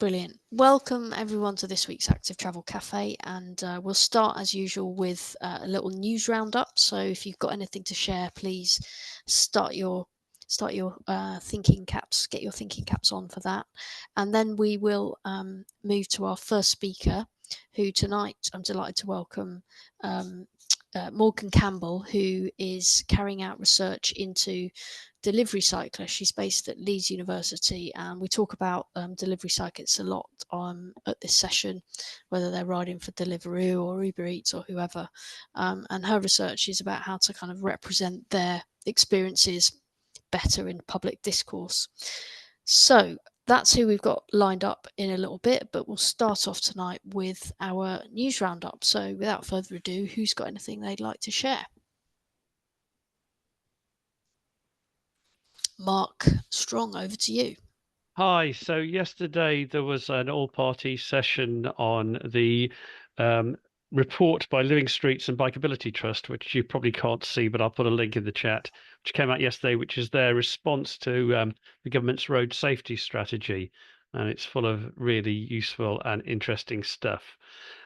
Brilliant. Welcome everyone to this week's Active Travel Cafe, and we'll start as usual with a little news roundup. So if you've got anything to share, please start your thinking caps, get your thinking caps on for that, and then we will move to our first speaker, who tonight I'm delighted to welcome Morgan Campbell, who is carrying out research into delivery cyclists. She's based at Leeds University, and we talk about delivery cyclists a lot at this session, whether they're riding for Deliveroo or Uber Eats or whoever. And her research is about how to kind of represent their experiences better in public discourse. So that's who we've got lined up in a little bit, but we'll start off tonight with our news roundup. So without further ado, who's got anything they'd like to share? Mark Strong, over to you. Hi. So yesterday there was an all-party session on the report by Living Streets and Bikeability Trust, which you probably can't see, but I'll put a link in the chat, which came out yesterday, which is their response to the government's road safety strategy. And it's full of really useful and interesting stuff.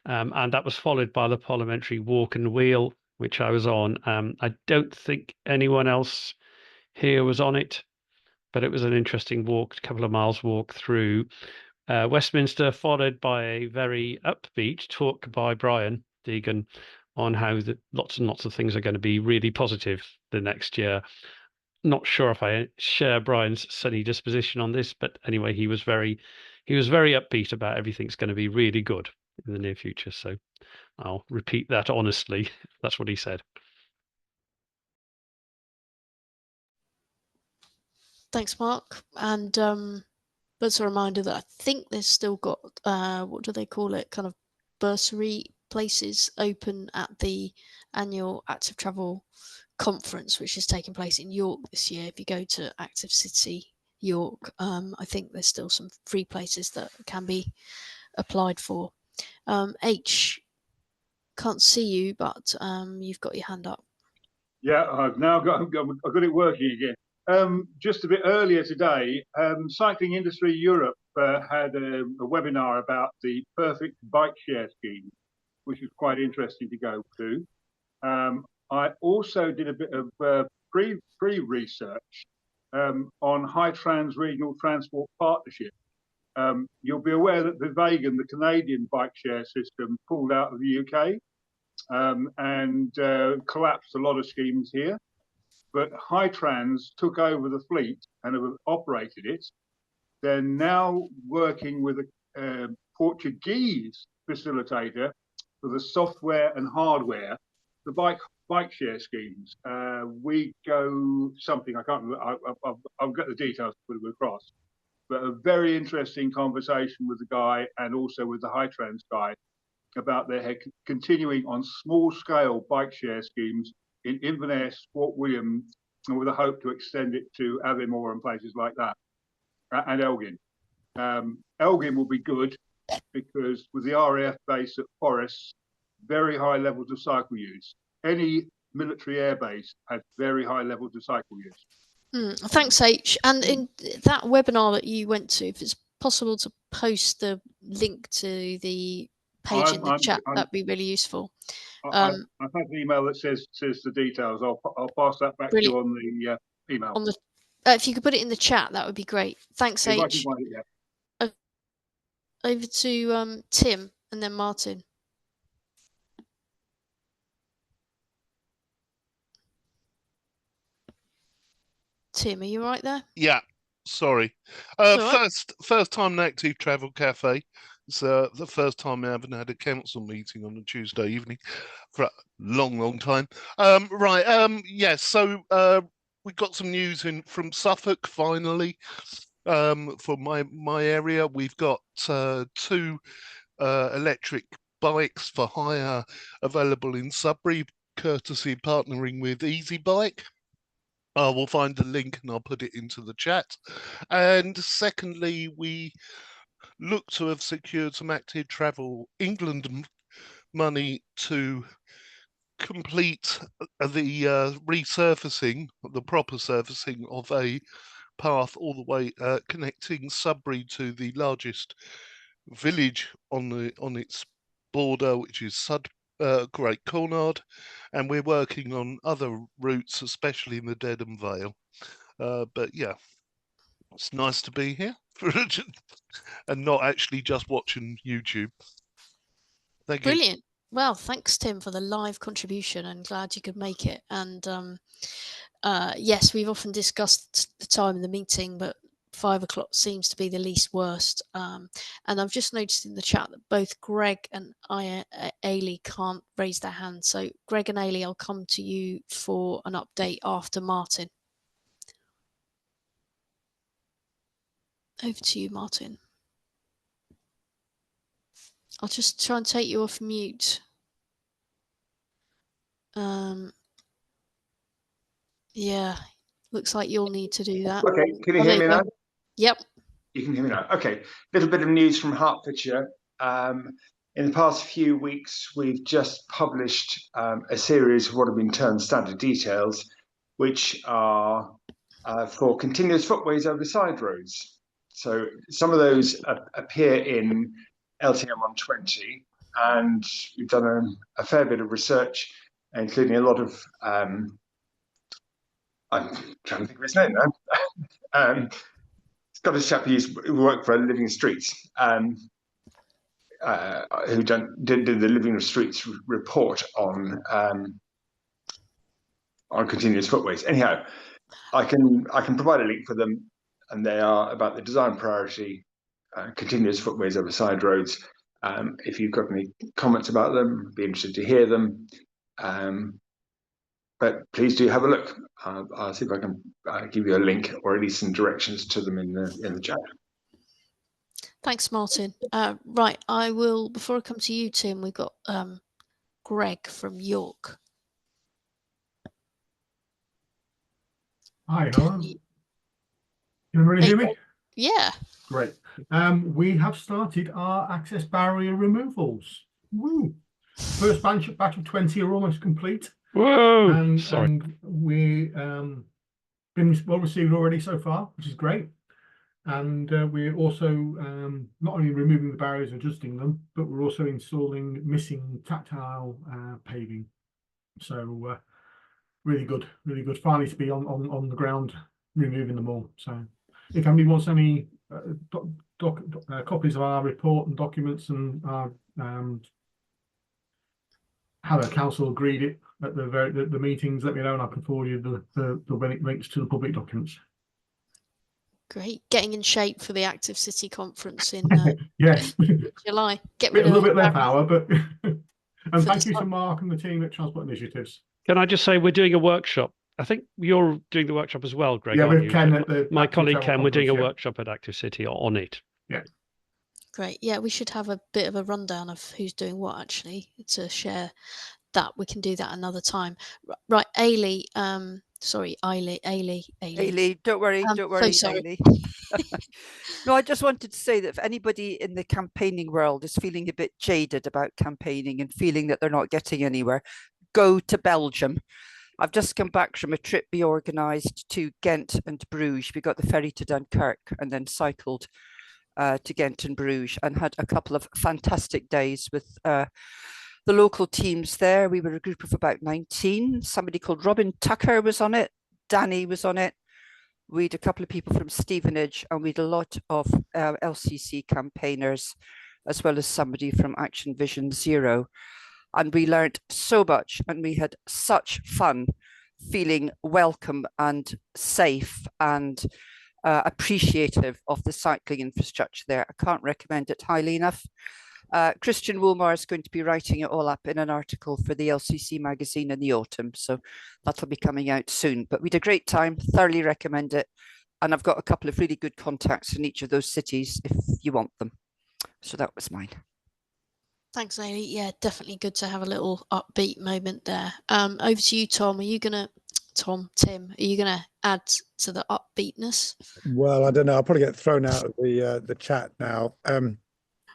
And that was followed by the parliamentary walk and wheel, which I was on. I don't think anyone else here was on it, but it was an interesting walk, a couple of miles walk through Westminster, followed by a very upbeat talk by Brian Deegan on how lots and lots of things are going to be really positive the next year. Not sure if I share Brian's sunny disposition on this, but anyway, he was very upbeat about everything's going to be really good in the near future. So I'll repeat that honestly. That's what he said. Thanks, Mark. And that's a reminder that I think they've still got, what do they call it, kind of bursary places open at the annual Active Travel Conference, which is taking place in York this year. If you go to Active City York, I think there's still some free places that can be applied for. H, can't see you, but you've got your hand up. Yeah, I've got it working again. Just a bit earlier today, Cycling Industry Europe had a webinar about the perfect bike share scheme, which was quite interesting to go to. I also did a bit of pre-research on High Trans Regional Transport Partnership. You'll be aware that Vivagan, the Canadian bike share system, pulled out of the UK and collapsed a lot of schemes here. But High Trans took over the fleet and have operated it. They're now working with a Portuguese facilitator for the software and hardware, the bike share schemes. We go something, I can't remember, I'll get the details to put them across. But a very interesting conversation with the guy and also with the High Trans guy about their continuing on small scale bike share schemes in Inverness, Fort William, and with a hope to extend it to Aviemore and places like that, and Elgin. Elgin will be good because with the RAF base at Forest, very high levels of cycle use. Any military air base has very high levels of cycle use. Thanks, H. And in that webinar that you went to, if it's possible to post the link to the page in the chat, that'd be really useful. I've had an email that says the details. I'll pass that back to you on the email. If you could put it in the chat, that would be great. Thanks, H. If I can find it, yeah. Over to Tim and then Martin. Tim, are you right there? Yeah, sorry. First time in Active Travel Cafe. It's the first time I haven't had a council meeting on a Tuesday evening for a long time. Yes, so we got some news from Suffolk finally. For my area, we've got 2 electric bikes for hire available in Sudbury, courtesy partnering with Easy Bike. I will find the link and I'll put it into the chat. And secondly, we look to have secured some Active Travel England money to complete the resurfacing, the proper surfacing of a path all the way connecting Sudbury to the largest village on its border, which is Great Cornard, and we're working on other routes, especially in the Dedham Vale. But yeah, it's nice to be here and not actually just watching YouTube. Thank you. Brilliant. Well, thanks, Tim, for the live contribution. I'm glad you could make it. And yes, we've often discussed the time of the meeting, but 5 o'clock seems to be the least worst. And I've just noticed in the chat that both Greg and Ailey can't raise their hands. So Greg and Ailey, I'll come to you for an update after Martin. Over to you, Martin. I'll just try and take you off mute. Yeah, looks like you'll need to do that. Okay, can you hear me now? Yep. You can hear me now. Okay, little bit of news from Hertfordshire. In the past few weeks, we've just published a series of what have been termed standard details, which are for continuous footways over side roads. So some of those appear in LTM 120, and we've done a fair bit of research, including a lot of I'm trying to think of his name now. Scottish chap who worked for Living Streets, who did the Living Streets report on continuous footways. Anyhow, I can provide a link for them, and they are about the design priority, continuous footways over side roads. If you've got any comments about them, I'd be interested to hear them. But please do have a look. I'll see if I can give you a link or at least some directions to them in the chat. Thanks, Martin. Right, I will, before I come to you, Tim, we've got Greg from York. Hi, hello. Can everybody hear me? Yeah. Great. We have started our access barrier removals. Woo! First batch of 20 are almost complete. Whoa! And we been well received already so far, which is great. And we're also not only removing the barriers and adjusting them, but we're also installing missing tactile paving. So really good. Finally to be on the ground removing them all. So if anybody wants any copies of our report and documents and our how the council agreed it at the meetings, let me know and I can forward you the links to the public documents. Great. Getting in shape for the Active City Conference in yes. July. Get rid rid of a little bit less power, but and thank you to Mark and the team at Transport Initiatives. Can I just say we're doing a workshop? I think you're doing the workshop as well, Greg. Yeah, aren't with you? Ken at my colleague Ken. We're doing a yeah. workshop at Active City on it. Yeah. Great. Yeah, we should have a bit of a rundown of who's doing what actually to share that. We can do that another time. Right, Ailey. Sorry, Ailey. Don't worry, sorry. Ailey. No, I just wanted to say that if anybody in the campaigning world is feeling a bit jaded about campaigning and feeling that they're not getting anywhere, go to Belgium. I've just come back from a trip we organised to Ghent and Bruges. We got the ferry to Dunkirk and then cycled to Ghent and Bruges and had a couple of fantastic days with the local teams there. We were a group of about 19. Somebody called Robin Tucker was on it. Danny was on it. We had a couple of people from Stevenage, and we had a lot of LCC campaigners, as well as somebody from Action Vision Zero. And we learned so much, and we had such fun, feeling welcome and safe and appreciative of the cycling infrastructure there. I can't recommend it highly enough. Christian Woolmar is going to be writing it all up in an article for the LCC magazine in the autumn, so that'll be coming out soon. But we had a great time, thoroughly recommend it, and I've got a couple of really good contacts in each of those cities if you want them. So that was mine. Thanks, Ailey. Yeah, definitely good to have a little upbeat moment there. Over to you, Tom. Tim, are you gonna add to the upbeatness? Well, I don't know. I'll probably get thrown out of the chat now.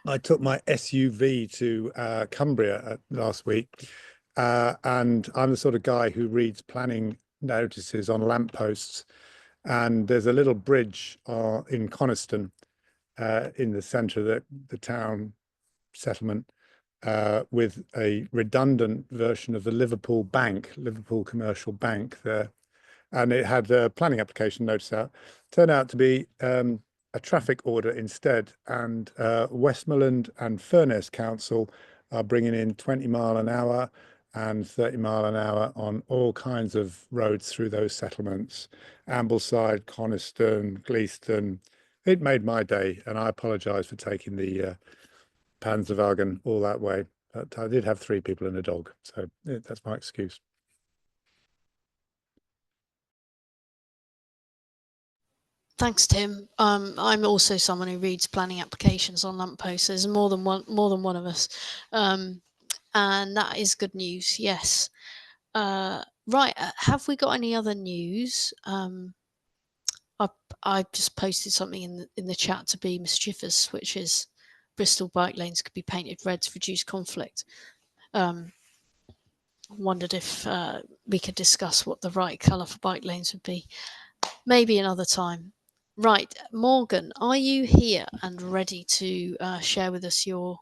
I took my SUV to Cumbria last week, and I'm the sort of guy who reads planning notices on lampposts. And there's a little bridge in Coniston, in the centre of the town settlement, with a redundant version of the Liverpool Commercial Bank there. And it had a planning application notice out. Turned out to be a traffic order instead. And Westmoreland and Furness Council are bringing in 20 mile an hour and 30 mile an hour on all kinds of roads through those settlements. Ambleside, Coniston, Gleaston. It made my day, and I apologise for taking the Panzerwagen all that way. But I did have 3 people and a dog, so that's my excuse. Thanks, Tim. I'm also someone who reads planning applications on lampposts. There's more than one of us, and that is good news. Yes. Right. Have we got any other news? I just posted something in the chat to be mischievous, which is Bristol bike lanes could be painted red to reduce conflict. Wondered if we could discuss what the right colour for bike lanes would be. Maybe another time. Right, Morgan, are you here and ready to share with us your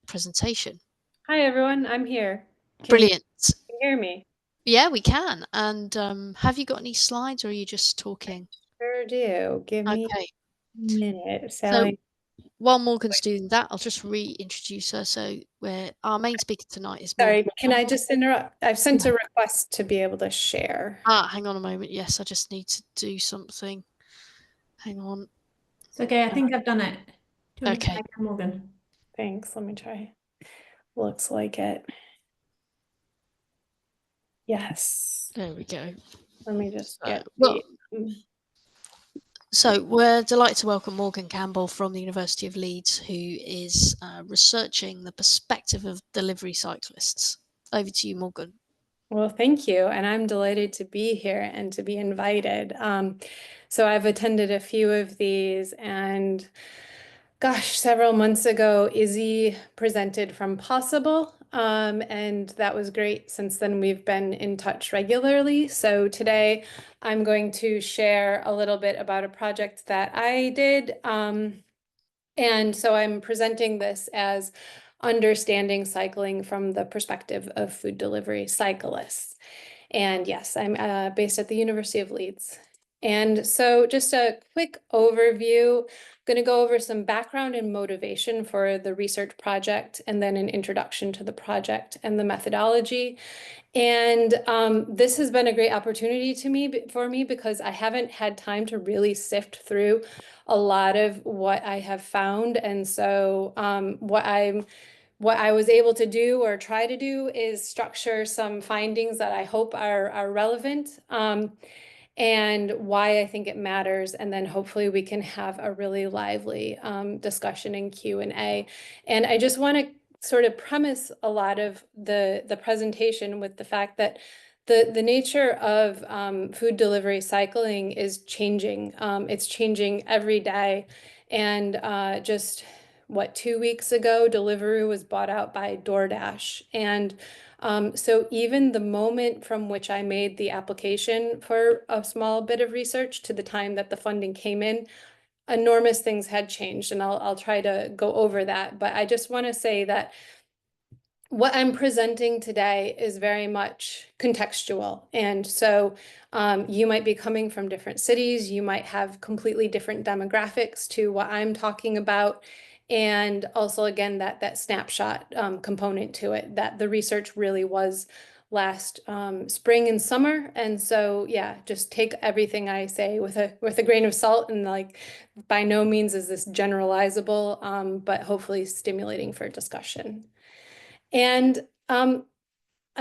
presentation? Hi, everyone. I'm here. Brilliant. Can you hear me? Yeah, we can. And have you got any slides, or are you just talking? Sure do. Give me a minute. So while Morgan's doing that, I'll just reintroduce her. So our main speaker tonight is Morgan. Sorry, can I just interrupt? I've sent a request to be able to share. Hang on a moment. Yes, I just need to do something. Hang on. It's okay. I think I've done it. Okay. Morgan. Thanks. Let me try. Looks like it. Yes. There we go. Let me just get So we're delighted to welcome Morgan Campbell from the University of Leeds, who is researching the perspective of delivery cyclists. Over to you, Morgan. Well, thank you. And I'm delighted to be here and to be invited. So I've attended a few of these, and gosh, several months ago, Izzy presented from Possible, and that was great. Since then, we've been in touch regularly. So today, I'm going to share a little bit about a project that I did. And so I'm presenting this as understanding cycling from the perspective of food delivery cyclists. And yes, I'm based at the University of Leeds. And so just a quick overview, I'm going to go over some background and motivation for the research project, and then an introduction to the project and the methodology. And this has been a great opportunity for me because I haven't had time to really sift through a lot of what I have found. And so what I was able to do or try to do is structure some findings that I hope are relevant, and why I think it matters. And then hopefully we can have a really lively discussion and Q&A. And I just want to sort of premise a lot of the presentation with the fact that the nature of food delivery cycling is changing. It's changing every day. And just 2 weeks ago, Deliveroo was bought out by DoorDash. And so even the moment from which I made the application for a small bit of research to the time that the funding came in, enormous things had changed. And I'll try to go over that. But I just want to say that what I'm presenting today is very much contextual. And so you might be coming from different cities, you might have completely different demographics to what I'm talking about. And also, again, that snapshot component to it, that the research really was last spring and summer. And so, yeah, just take everything I say with a grain of salt, and like, by no means is this generalizable, but hopefully stimulating for discussion. And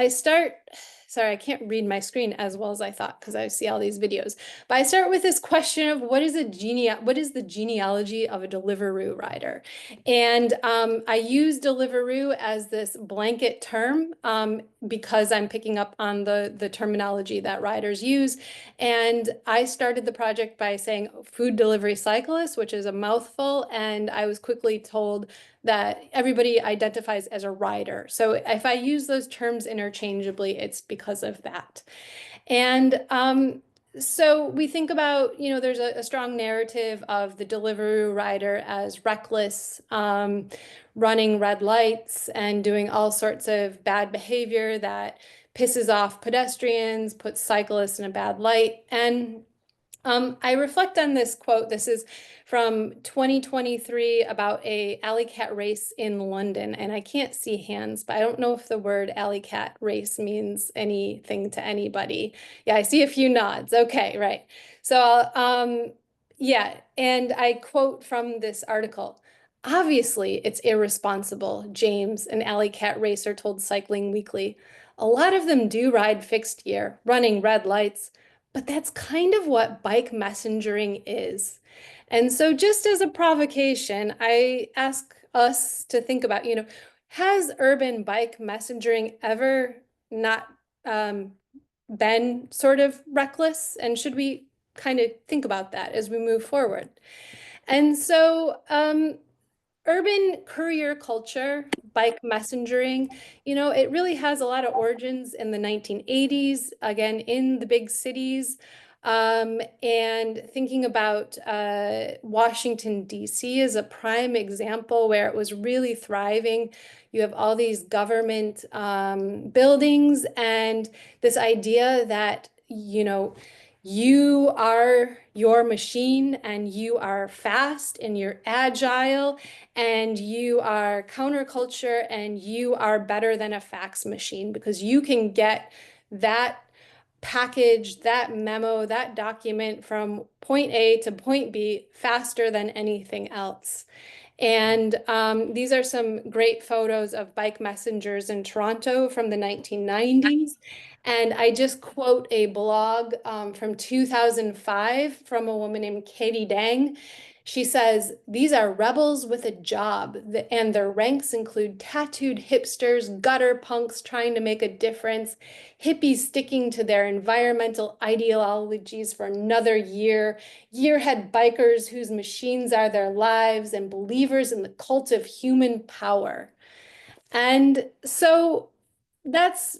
sorry, I can't read my screen as well as I thought because I see all these videos. But I start with this question of what is the genealogy of a Deliveroo rider? And I use Deliveroo as this blanket term because I'm picking up on the terminology that riders use. And I started the project by saying food delivery cyclist, which is a mouthful. And I was quickly told that everybody identifies as a rider. So if I use those terms interchangeably, it's because of that. And so we think about, there's a strong narrative of the Deliveroo rider as reckless, running red lights and doing all sorts of bad behavior that pisses off pedestrians, puts cyclists in a bad light. And I reflect on this quote. This is from 2023 about a alley cat race in London. And I can't see hands, but I don't know if the word alley cat race means anything to anybody. Yeah, I see a few nods. Okay, right. So, yeah, and I quote from this article. Obviously, it's irresponsible, James, an alley cat racer, told Cycling Weekly. A lot of them do ride fixed gear, running red lights. But that's kind of what bike messengering is. And so just as a provocation, I ask us to think about, has urban bike messengering ever not been sort of reckless? And should we kind of think about that as we move forward? And so urban courier culture, bike messengering, it really has a lot of origins in the 1980s, again, in the big cities. And thinking about Washington, D.C. is a prime example where it was really thriving. You have all these government buildings and this idea that, you are your machine and you are fast and you're agile and you are counterculture and you are better than a fax machine because you can get that package, that memo, that document from point A to point B faster than anything else. And these are some great photos of bike messengers in Toronto from the 1990s. And I just quote a blog from 2005 from a woman named Katie Dang. She says, these are rebels with a job, and their ranks include tattooed hipsters, gutter punks trying to make a difference, hippies sticking to their environmental ideologies for another year, yearhead bikers whose machines are their lives, and believers in the cult of human power. And so that's,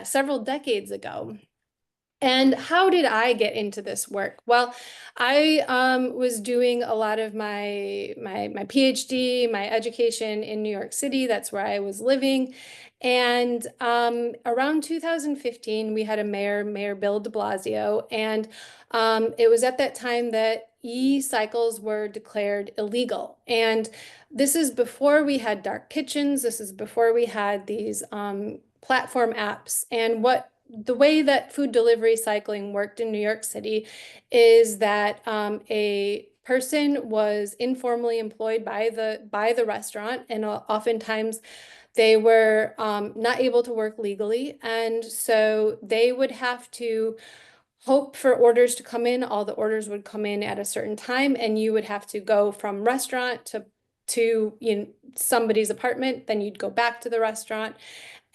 several decades ago. And how did I get into this work? Well, I was doing a lot of my PhD, my education in New York City. That's where I was living. And around 2015, we had a Mayor Bill de Blasio. And it was at that time that e-cycles were declared illegal. And this is before we had dark kitchens. This is before we had these platform apps. And the way that food delivery cycling worked in New York City is that a person was informally employed by the restaurant, and oftentimes they were not able to work legally, and so they would have to hope for orders to come in. All the orders would come in at a certain time, and you would have to go from restaurant to somebody's apartment, then you'd go back to the restaurant.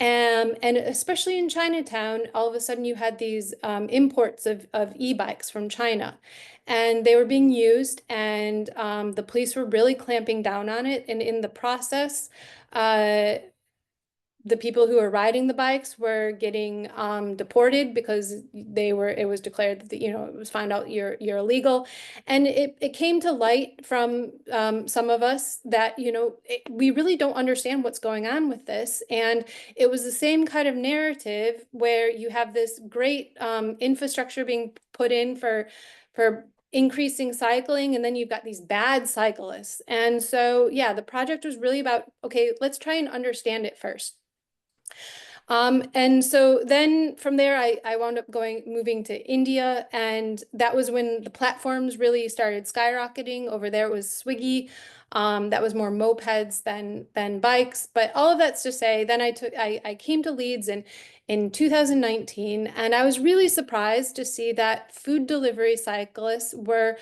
And especially in Chinatown, all of a sudden you had these imports of e-bikes from China, and they were being used, and the police were really clamping down on it. And in the process, the people who were riding the bikes were getting deported because it was declared that, it was found out you're illegal. And it came to light from some of us that, we really don't understand what's going on with this. And it was the same kind of narrative where you have this great infrastructure being put in for increasing cycling, and then you've got these bad cyclists. And so, yeah, the project was really about, okay, let's try and understand it first. And so then from there, I wound up moving to India, and that was when the platforms really started skyrocketing. Over there, it was Swiggy. That was more mopeds than bikes. But all of that's to say, then I came to Leeds in 2019, and I was really surprised to see that food delivery cyclists were,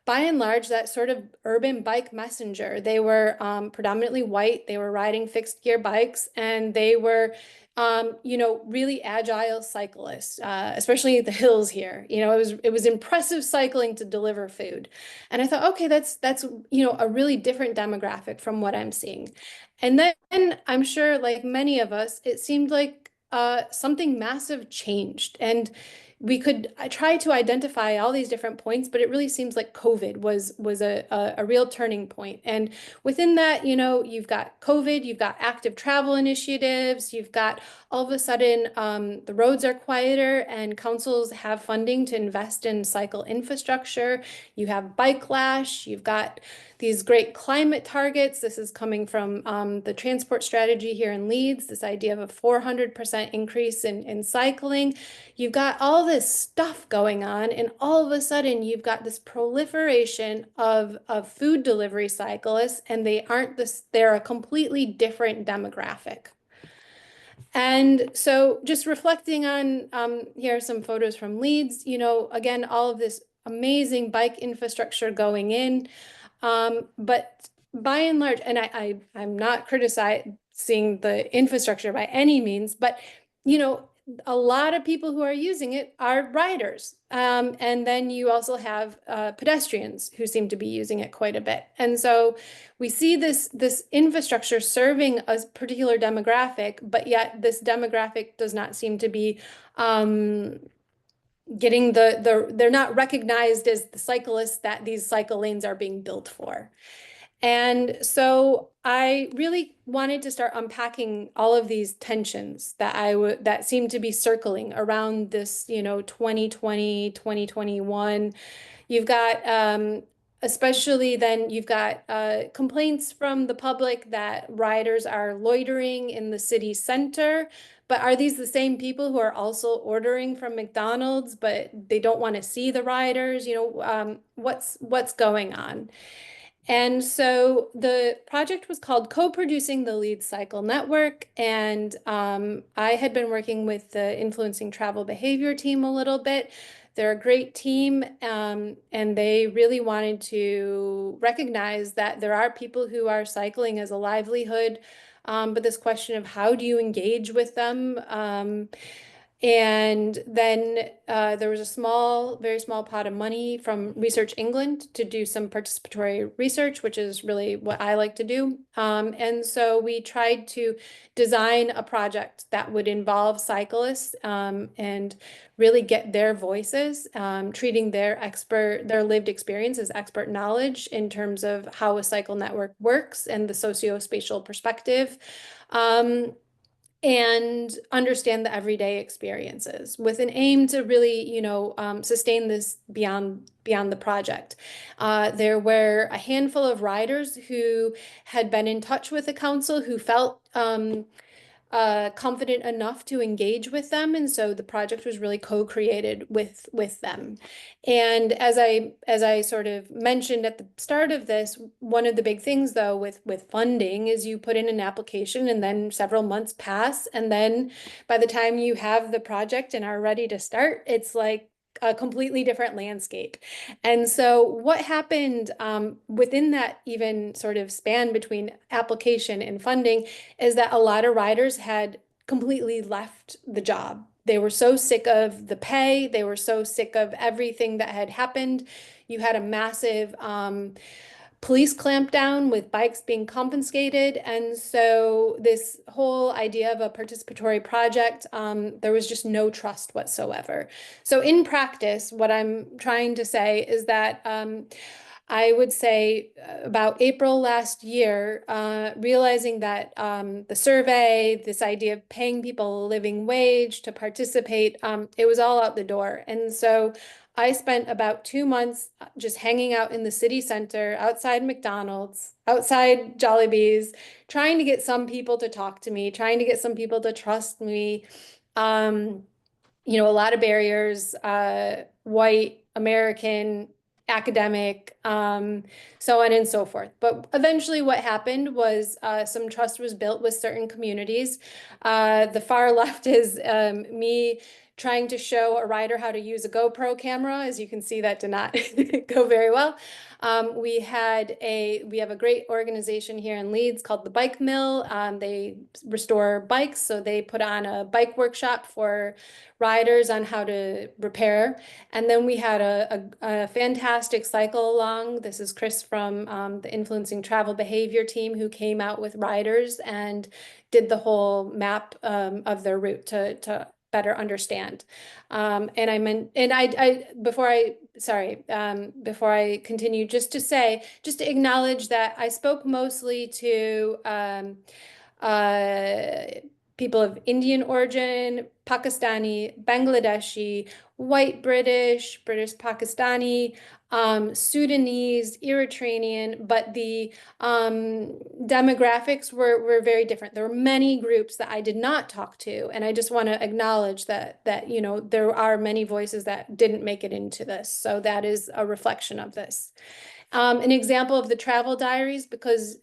by and large, that sort of urban bike messenger. They were predominantly white. They were riding fixed gear bikes, and they were really agile cyclists, especially the hills here. It was impressive cycling to deliver food. And I thought, okay, that's a really different demographic from what I'm seeing. And then I'm sure, like many of us, it seemed like something massive changed. And we could try to identify all these different points, but it really seems like COVID was a real turning point. And within that, you know, you've got COVID, you've got active travel initiatives, you've got all of a sudden the roads are quieter and councils have funding to invest in cycle infrastructure. You have bike lash, you've got these great climate targets. This is coming from the transport strategy here in Leeds, this idea of a 400% increase in cycling. You've got all this stuff going on, and all of a sudden you've got this proliferation of food delivery cyclists, and they're a completely different demographic. And so just reflecting on, here are some photos from Leeds, you know, again, all of this amazing bike infrastructure going in. But by and large, and I'm not criticizing the infrastructure by any means, but, you know, a lot of people who are using it are riders. And then you also have pedestrians who seem to be using it quite a bit. And so we see this infrastructure serving a particular demographic, but yet this demographic does not seem to be getting they're not recognized as the cyclists that these cycle lanes are being built for. And so I really wanted to start unpacking all of these tensions that seem to be circling around this, you know, 2020, 2021. You've got especially then you've got complaints from the public that riders are loitering in the city center. But are these the same people who are also ordering from McDonald's, but they don't want to see the riders? You know, what's going on? And so the project was called Co-Producing the Leeds Cycle Network. And I had been working with the Influencing Travel Behavior team a little bit. They're a great team, and they really wanted to recognize that there are people who are cycling as a livelihood, but this question of how do you engage with them? And then there was a very small pot of money from Research England to do some participatory research, which is really what I like to do. And so we tried to design a project that would involve cyclists and really get their voices, treating their lived experience as expert knowledge in terms of how a cycle network works and the socio-spatial perspective. And understand the everyday experiences with an aim to really, you know, sustain this beyond the project. There were a handful of riders who had been in touch with the council who felt confident enough to engage with them, and so the project was really co-created with them. And as I sort of mentioned at the start of this, one of the big things though with funding is you put in an application and then several months pass, and then by the time you have the project and are ready to start, it's like a completely different landscape. And so what happened within that even sort of span between application and funding is that a lot of riders had completely left the job. They were so sick of the pay. They were so sick of everything that had happened. You had a massive police clampdown with bikes being confiscated. And so this whole idea of a participatory project, there was just no trust whatsoever. So in practice, what I'm trying to say is that I would say about April last year, realizing that the survey, this idea of paying people a living wage to participate, it was all out the door. And so I spent about 2 months just hanging out in the city center, outside McDonald's, outside Jollibee's, trying to get some people to talk to me, trying to get some people to trust me. You know, a lot of barriers, white, American, academic, so on and so forth. But eventually what happened was some trust was built with certain communities. The far left is me trying to show a rider how to use a GoPro camera. As you can see, that did not go very well. We have a great organization here in Leeds called the Bike Mill. They restore bikes, so they put on a bike workshop for riders on how to repair. And then we had a fantastic cycle along. This is Chris from the Influencing Travel Behavior team, who came out with riders and did the whole map of their route to better understand. Before I continue, just to acknowledge that I spoke mostly to people of Indian origin, Pakistani, Bangladeshi, white British, British Pakistani, Sudanese, Eritrean, but the demographics were very different. There were many groups that I did not talk to, and I just want to acknowledge that there are many voices that didn't make it into this. So that is a reflection of this. An example of the travel diaries, because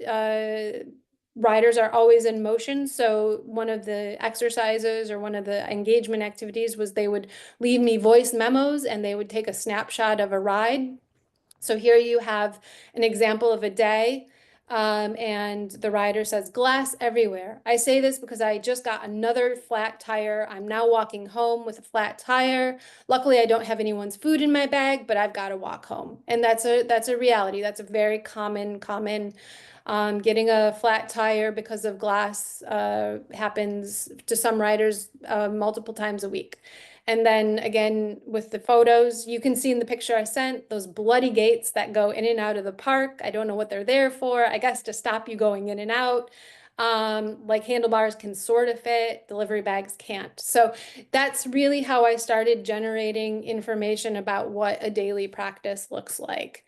riders are always in motion. So one of the exercises or one of the engagement activities was they would leave me voice memos and they would take a snapshot of a ride. So here you have an example of a day. And the rider says, glass everywhere. I say this because I just got another flat tire. I'm now walking home with a flat tire. Luckily, I don't have anyone's food in my bag, but I've got to walk home. And that's a reality. That's a very common getting a flat tire because of glass happens to some riders multiple times a week. And then again, with the photos, you can see in the picture I sent, those bloody gates that go in and out of the park. I don't know what they're there for. I guess to stop you going in and out. Like handlebars can sort of fit, delivery bags can't. So that's really how I started generating information about what a daily practice looks like.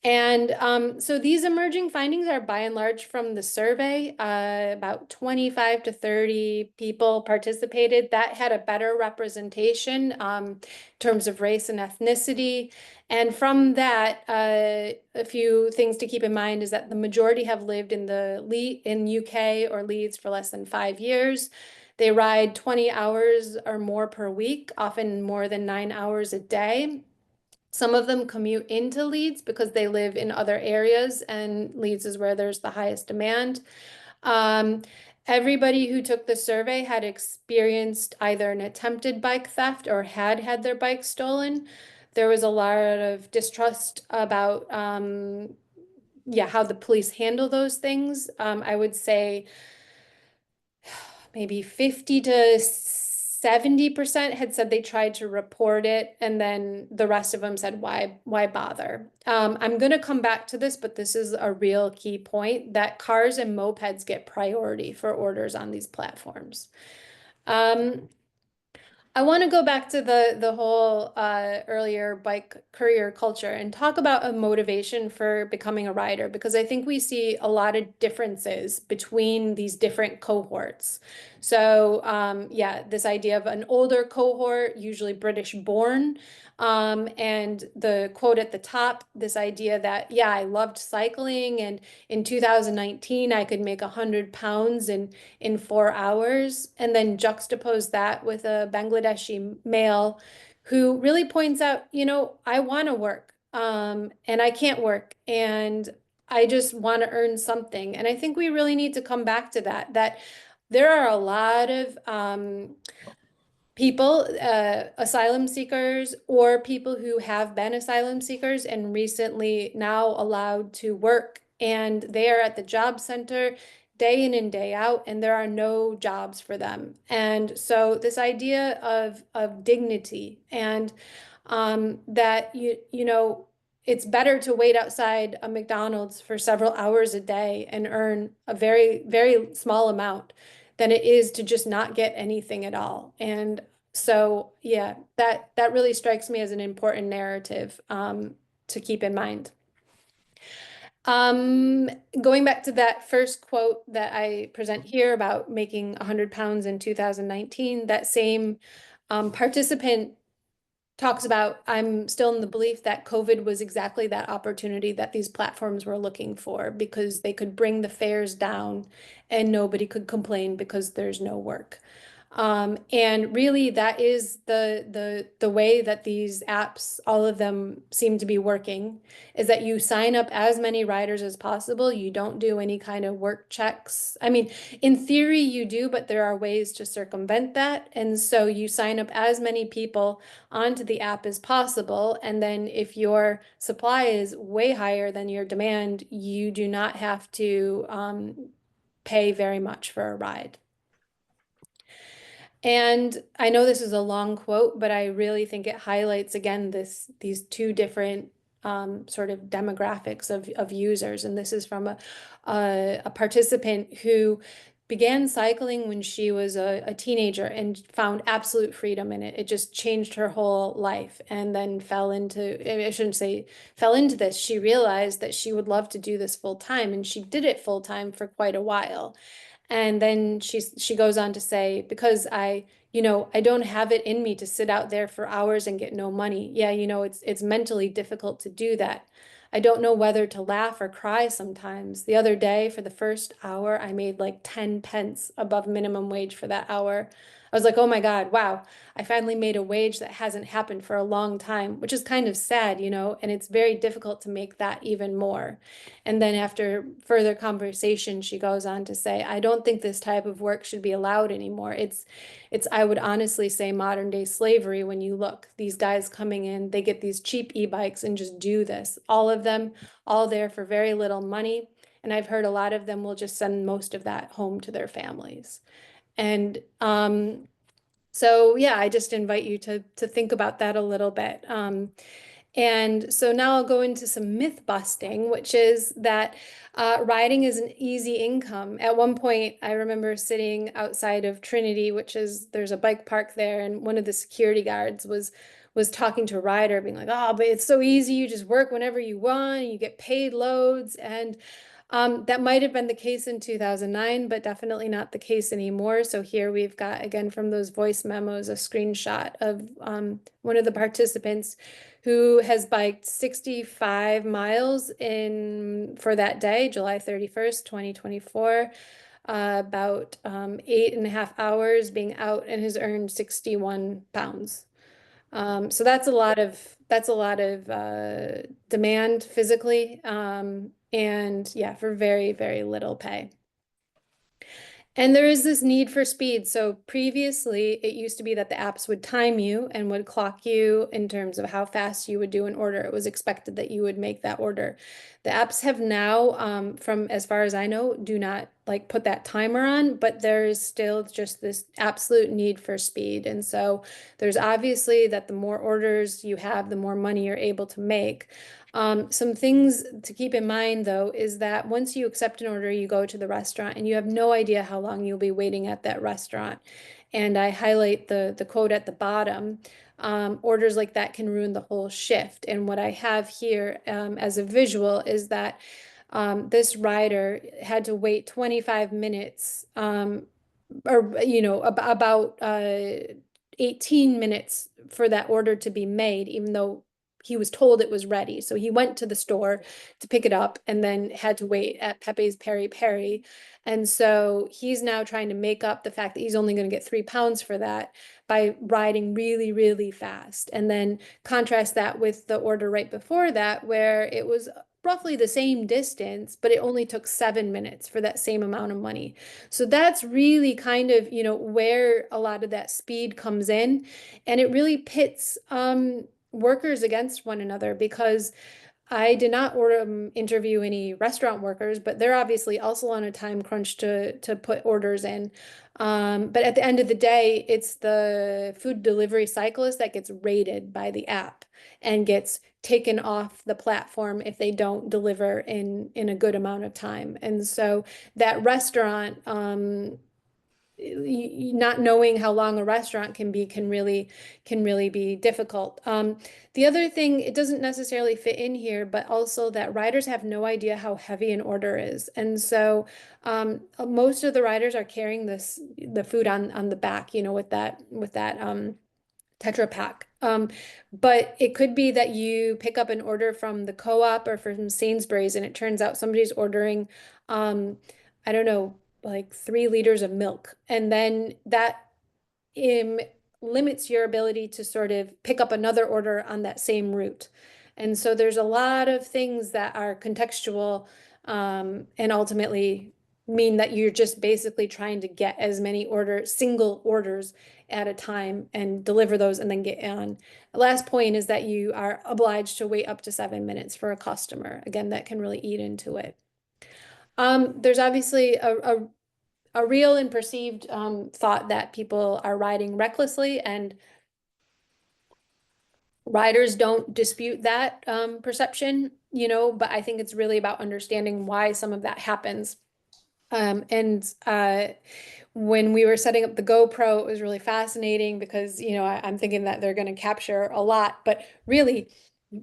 And so these emerging findings are by and large from the survey. About 25 to 30 people participated. That had a better representation in terms of race and ethnicity. And from that, a few things to keep in mind is that the majority have lived in UK or Leeds for less than 5 years. They ride 20 hours or more per week, often more than 9 hours a day. Some of them commute into Leeds because they live in other areas, and Leeds is where there's the highest demand. Everybody who took the survey had experienced either an attempted bike theft or had their bike stolen. There was a lot of distrust about how the police handle those things. I would say maybe 50 to 70% had said they tried to report it, and then the rest of them said, why bother? I'm going to come back to this, but this is a real key point, that cars and mopeds get priority for orders on these platforms. I want to go back to the whole earlier bike courier culture and talk about a motivation for becoming a rider, because I think we see a lot of differences between these different cohorts. So this idea of an older cohort, usually British born, and the quote at the top, this idea that, I loved cycling, and in 2019, I could make 100 pounds in 4 hours, and then juxtapose that with a Bangladeshi male who really points out, I want to work, and I can't work, and I just want to earn something. And I think we really need to come back to that there are a lot of people, asylum seekers, or people who have been asylum seekers and recently now allowed to work, and they are at the job center day in and day out, and there are no jobs for them. And so this idea of dignity, and that it's better to wait outside a McDonald's for several hours a day and earn a very, very small amount than it is to just not get anything at all. And so, that really strikes me as an important narrative to keep in mind. Going back to that first quote that I present here about making 100 pounds in 2019, that same participant talks about, I'm still in the belief that COVID was exactly that opportunity that these platforms were looking for, because they could bring the fares down and nobody could complain because there's no work. And really, that is the way that these apps, all of them seem to be working, is that you sign up as many riders as possible. You don't do any kind of work checks. I mean, in theory you do, but there are ways to circumvent that. And so you sign up as many people onto the app as possible. And then if your supply is way higher than your demand, you do not have to pay very much for a ride. And I know this is a long quote, but I really think it highlights again these two different sort of demographics of users. And this is from a participant who began cycling when she was a teenager and found absolute freedom in it. It just changed her whole life, and then fell into, I shouldn't say fell into this. She realized that she would love to do this full time, and she did it full time for quite a while. And then she goes on to say, because I don't have it in me to sit out there for hours and get no money. Yeah, it's mentally difficult to do that. I don't know whether to laugh or cry sometimes. The other day, for the first hour, I made like 10 pence above minimum wage for that hour. I was like, oh my God, wow, I finally made a wage that hasn't happened for a long time, which is kind of sad, and it's very difficult to make that even more. And then after further conversation, she goes on to say, I don't think this type of work should be allowed anymore. It's, I would honestly say, modern day slavery. When you look, these guys coming in, they get these cheap e-bikes and just do this. All of them, all there for very little money. And I've heard a lot of them will just send most of that home to their families. And so yeah, I just invite you to think about that a little bit. And so now I'll go into some myth busting, which is that riding is an easy income. At one point, I remember sitting outside of Trinity, there's a bike park there, and one of the security guards was talking to a rider, being like, oh, but it's so easy. You just work whenever you want, and you get paid loads. And that might have been the case in 2009, but definitely not the case anymore. So here we've got, again, from those voice memos, a screenshot of one of the participants who has biked 65 miles for that day, July 31st, 2024, about 8.5 hours being out, and has earned 61 pounds. So that's a lot of demand physically, and yeah, for very, very little pay. And there is this need for speed. So previously, it used to be that the apps would time you and would clock you in terms of how fast you would do an order. It was expected that you would make that order. The apps have now, from as far as I know, do not like put that timer on, but there is still just this absolute need for speed. And so there's obviously that the more orders you have, the more money you're able to make. Some things to keep in mind, though, is that once you accept an order, you go to the restaurant and you have no idea how long you'll be waiting at that restaurant. And I highlight the quote at the bottom. Orders like that can ruin the whole shift. And what I have here as a visual is that this rider had to wait 25 minutes or, about 18 minutes for that order to be made, even though he was told it was ready. So he went to the store to pick it up and then had to wait at Pepe's Peri Peri. And so he's now trying to make up the fact that he's only going to get 3 pounds for that by riding really, really fast. And then contrast that with the order right before that, where it was roughly the same distance, but it only took 7 minutes for that same amount of money. So that's really kind of, where a lot of that speed comes in. And it really pits workers against one another, because I did not interview any restaurant workers, but they're obviously also on a time crunch to put orders in. But at the end of the day, it's the food delivery cyclist that gets rated by the app and gets taken off the platform if they don't deliver in a good amount of time. And so that restaurant, not knowing how long a restaurant can really be difficult. The other thing, it doesn't necessarily fit in here, but also that riders have no idea how heavy an order is. And so most of the riders are carrying the food on the back, with that Tetra Pak. But it could be that you pick up an order from the co-op or from Sainsbury's, and it turns out somebody's ordering, I don't know, like 3 liters of milk. And then that limits your ability to sort of pick up another order on that same route. And so there's a lot of things that are contextual, and ultimately mean that you're just basically trying to get as many single orders at a time and deliver those and then get on. The last point is that you are obliged to wait up to 7 minutes for a customer. Again, that can really eat into it. There's obviously a real and perceived thought that people are riding recklessly, and riders don't dispute that perception, but I think it's really about understanding why some of that happens. When we were setting up the GoPro, it was really fascinating because, I'm thinking that they're going to capture a lot, but really,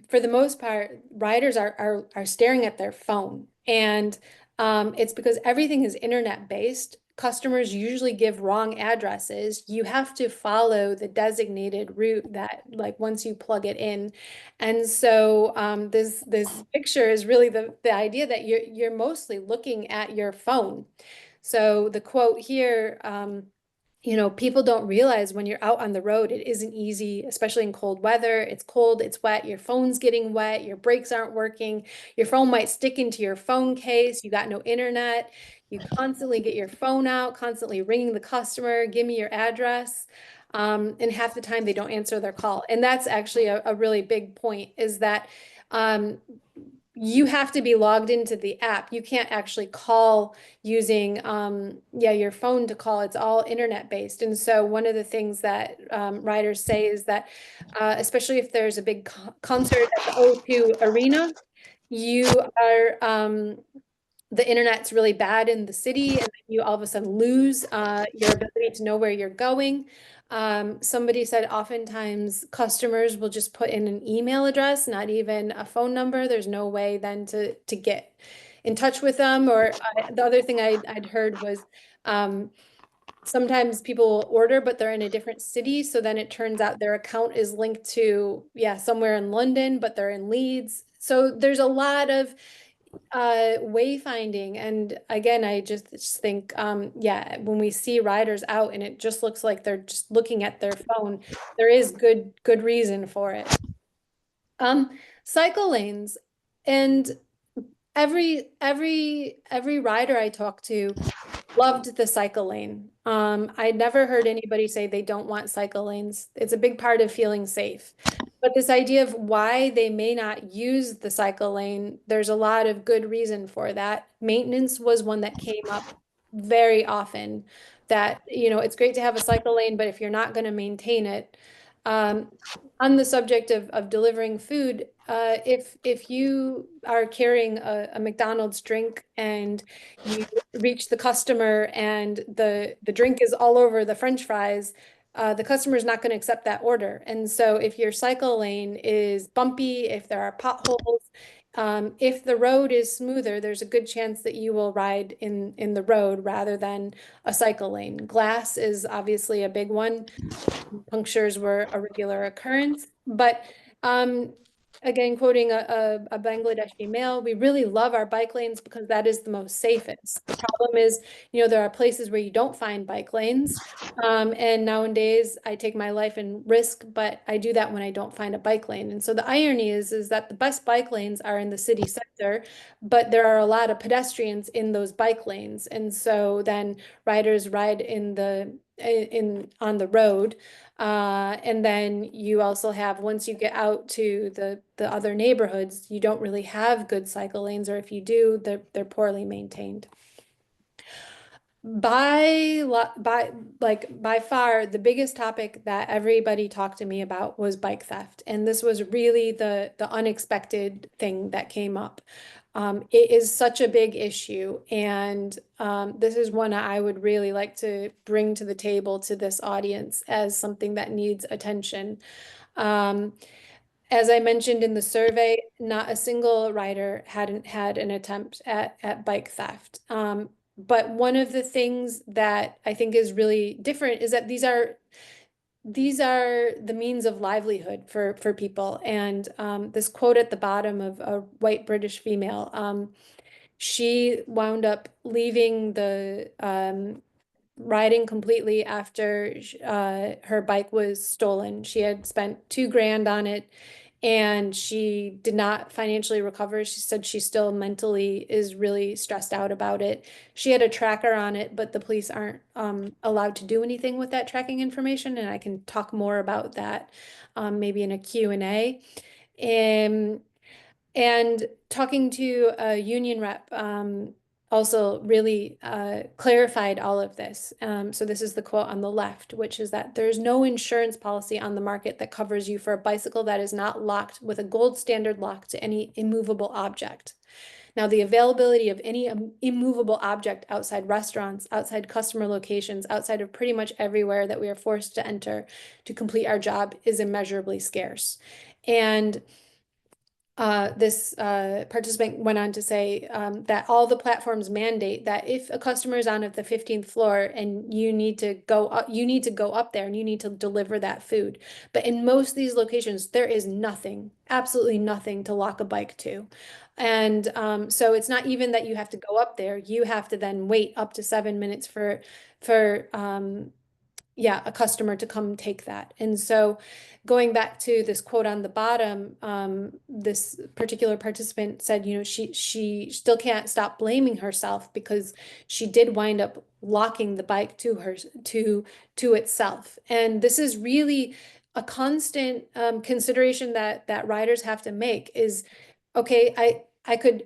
for the most part, riders are staring at their phone. And it's because everything is internet based. Customers usually give wrong addresses. You have to follow the designated route that, like, once you plug it in. And so this picture is really the idea that you're mostly looking at your phone. So the quote here, people don't realize when you're out on the road, it isn't easy, especially in cold weather. It's cold, it's wet, your phone's getting wet, your brakes aren't working, your phone might stick into your phone case, you got no internet, you constantly get your phone out, constantly ringing the customer, give me your address. And half the time they don't answer their call. And that's actually a really big point, is that you have to be logged into the app. You can't actually call using your phone to call. It's all internet based. And so one of the things that riders say is that especially if there's a big concert at the O2 Arena, you are the internet's really bad in the city, and you all of a sudden lose your ability to know where you're going. Somebody said oftentimes customers will just put in an email address, not even a phone number. There's no way then to get in touch with them. Or the other thing I'd heard was sometimes people will order, but they're in a different city. So then it turns out their account is linked to, somewhere in London, but they're in Leeds. So there's a lot of wayfinding. And again, I just think, when we see riders out and it just looks like they're just looking at their phone, there is good reason for it. Cycle lanes, and every rider I talk to loved the cycle lane. I never heard anybody say they don't want cycle lanes. It's a big part of feeling safe. But this idea of why they may not use the cycle lane, there's a lot of good reason for that. Maintenance was one that came up very often, that, it's great to have a cycle lane, but if you're not going to maintain it, on the subject of delivering food, if you are carrying a McDonald's drink and you reach the customer and the drink is all over the French fries, the customer is not going to accept that order. And so if your cycle lane is bumpy, if there are potholes, if the road is smoother, there's a good chance that you will ride in the road rather than a cycle lane. Glass is obviously a big one. Punctures were a regular occurrence, but again, quoting a Bangladeshi male, we really love our bike lanes because that is the most safest. The problem is, there are places where you don't find bike lanes. And nowadays I take my life in risk, but I do that when I don't find a bike lane. And so the irony is that the best bike lanes are in the city center, but there are a lot of pedestrians in those bike lanes. And so then riders ride on the road. And then you also have, once you get out to the other neighborhoods, you don't really have good cycle lanes, or if you do, they're poorly maintained. By far, the biggest topic that everybody talked to me about was bike theft. And this was really the unexpected thing that came up. It is such a big issue. And this is one I would really like to bring to the table to this audience as something that needs attention. As I mentioned in the survey, not a single rider hadn't had an attempt at bike theft. But one of the things that I think is really different is that these are the means of livelihood for people. And this quote at the bottom of a white British female, she wound up leaving the riding completely after her bike was stolen. She had spent $2,000 on it, and she did not financially recover. She said she still mentally is really stressed out about it. She had a tracker on it, but the police aren't allowed to do anything with that tracking information, and I can talk more about that maybe in a Q&A. And talking to a union rep also really clarified all of this. So this is the quote on the left, which is that there's no insurance policy on the market that covers you for a bicycle that is not locked with a gold standard lock to any immovable object. Now, the availability of any immovable object outside restaurants, outside customer locations, outside of pretty much everywhere that we are forced to enter to complete our job is immeasurably scarce. And this participant went on to say that all the platforms mandate that if a customer is on at the 15th floor and you need to go up there and you need to deliver that food. But in most of these locations, there is nothing, absolutely nothing to lock a bike to. And so it's not even that you have to go up there, you have to then wait up to 7 minutes for a customer to come take that. And so going back to this quote on the bottom, this particular participant said, you know, she still can't stop blaming herself because she did wind up locking the bike to itself. And this is really a constant consideration that riders have to make is, okay, I could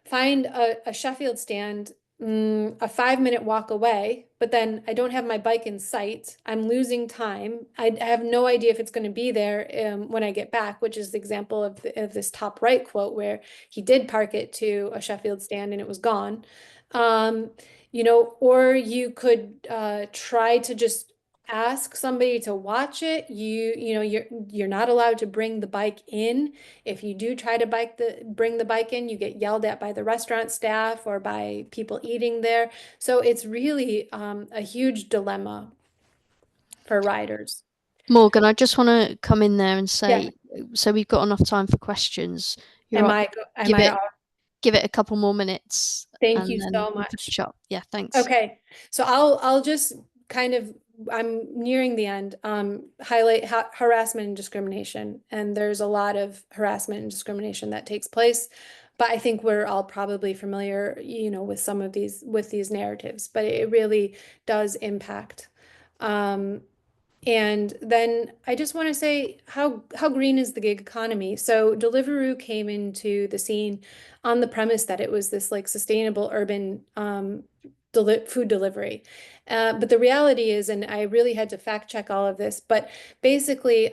find a Sheffield stand a 5-minute walk away, but then I don't have my bike in sight. I'm losing time. I have no idea if it's going to be there when I get back, which is the example of this top right quote where he did park it to a Sheffield stand and it was gone. You know, or you could try to just ask somebody to watch it. You know, you're not allowed to bring the bike in. If you do try to bring the bike in, you get yelled at by the restaurant staff or by people eating there. So it's really a huge dilemma for riders. Morgan, I just want to come in there and say, so we've got enough time for questions. Give it a couple more minutes. Thank you so much. Yeah, thanks. Okay, so I'll just kind of, I'm nearing the end, highlight harassment and discrimination. And there's a lot of harassment and discrimination that takes place. But I think we're all probably familiar, you know, with some of these narratives, but it really does impact. And then I just want to say how green is the gig economy? So Deliveroo came into the scene on the premise that it was this like sustainable urban food delivery. But the reality is, and I really had to fact check all of this, but basically,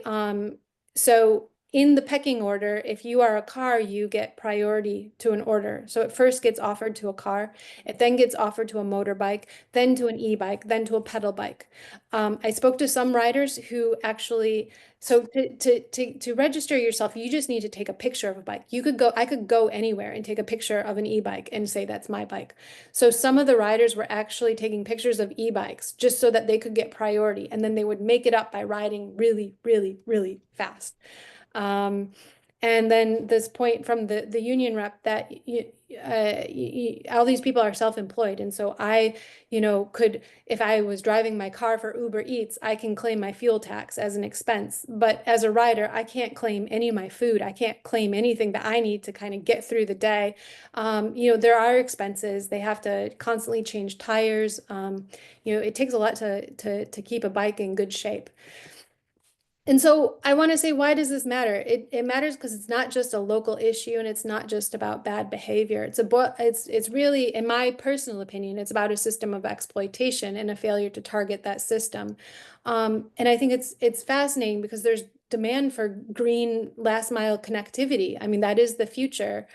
so in the pecking order, if you are a car, you get priority to an order. So it first gets offered to a car, it then gets offered to a motorbike, then to an e-bike, then to a pedal bike. I spoke to some riders who actually, so to register yourself, you just need to take a picture of a bike. I could go anywhere and take a picture of an e-bike and say that's my bike. So some of the riders were actually taking pictures of e-bikes just so that they could get priority, and then they would make it up by riding really, really, really fast. And then this point from the union rep that all these people are self-employed. And so I, you know, if I was driving my car for Uber Eats, I can claim my fuel tax as an expense. But as a rider, I can't claim any of my food. I can't claim anything that I need to kind of get through the day. You know, there are expenses. They have to constantly change tires. You know, it takes a lot to keep a bike in good shape. And so I want to say, why does this matter? It matters because it's not just a local issue and it's not just about bad behavior. It's really, in my personal opinion, it's about a system of exploitation and a failure to target that system. And I think it's fascinating because there's demand for green last mile connectivity. I mean, that is the future.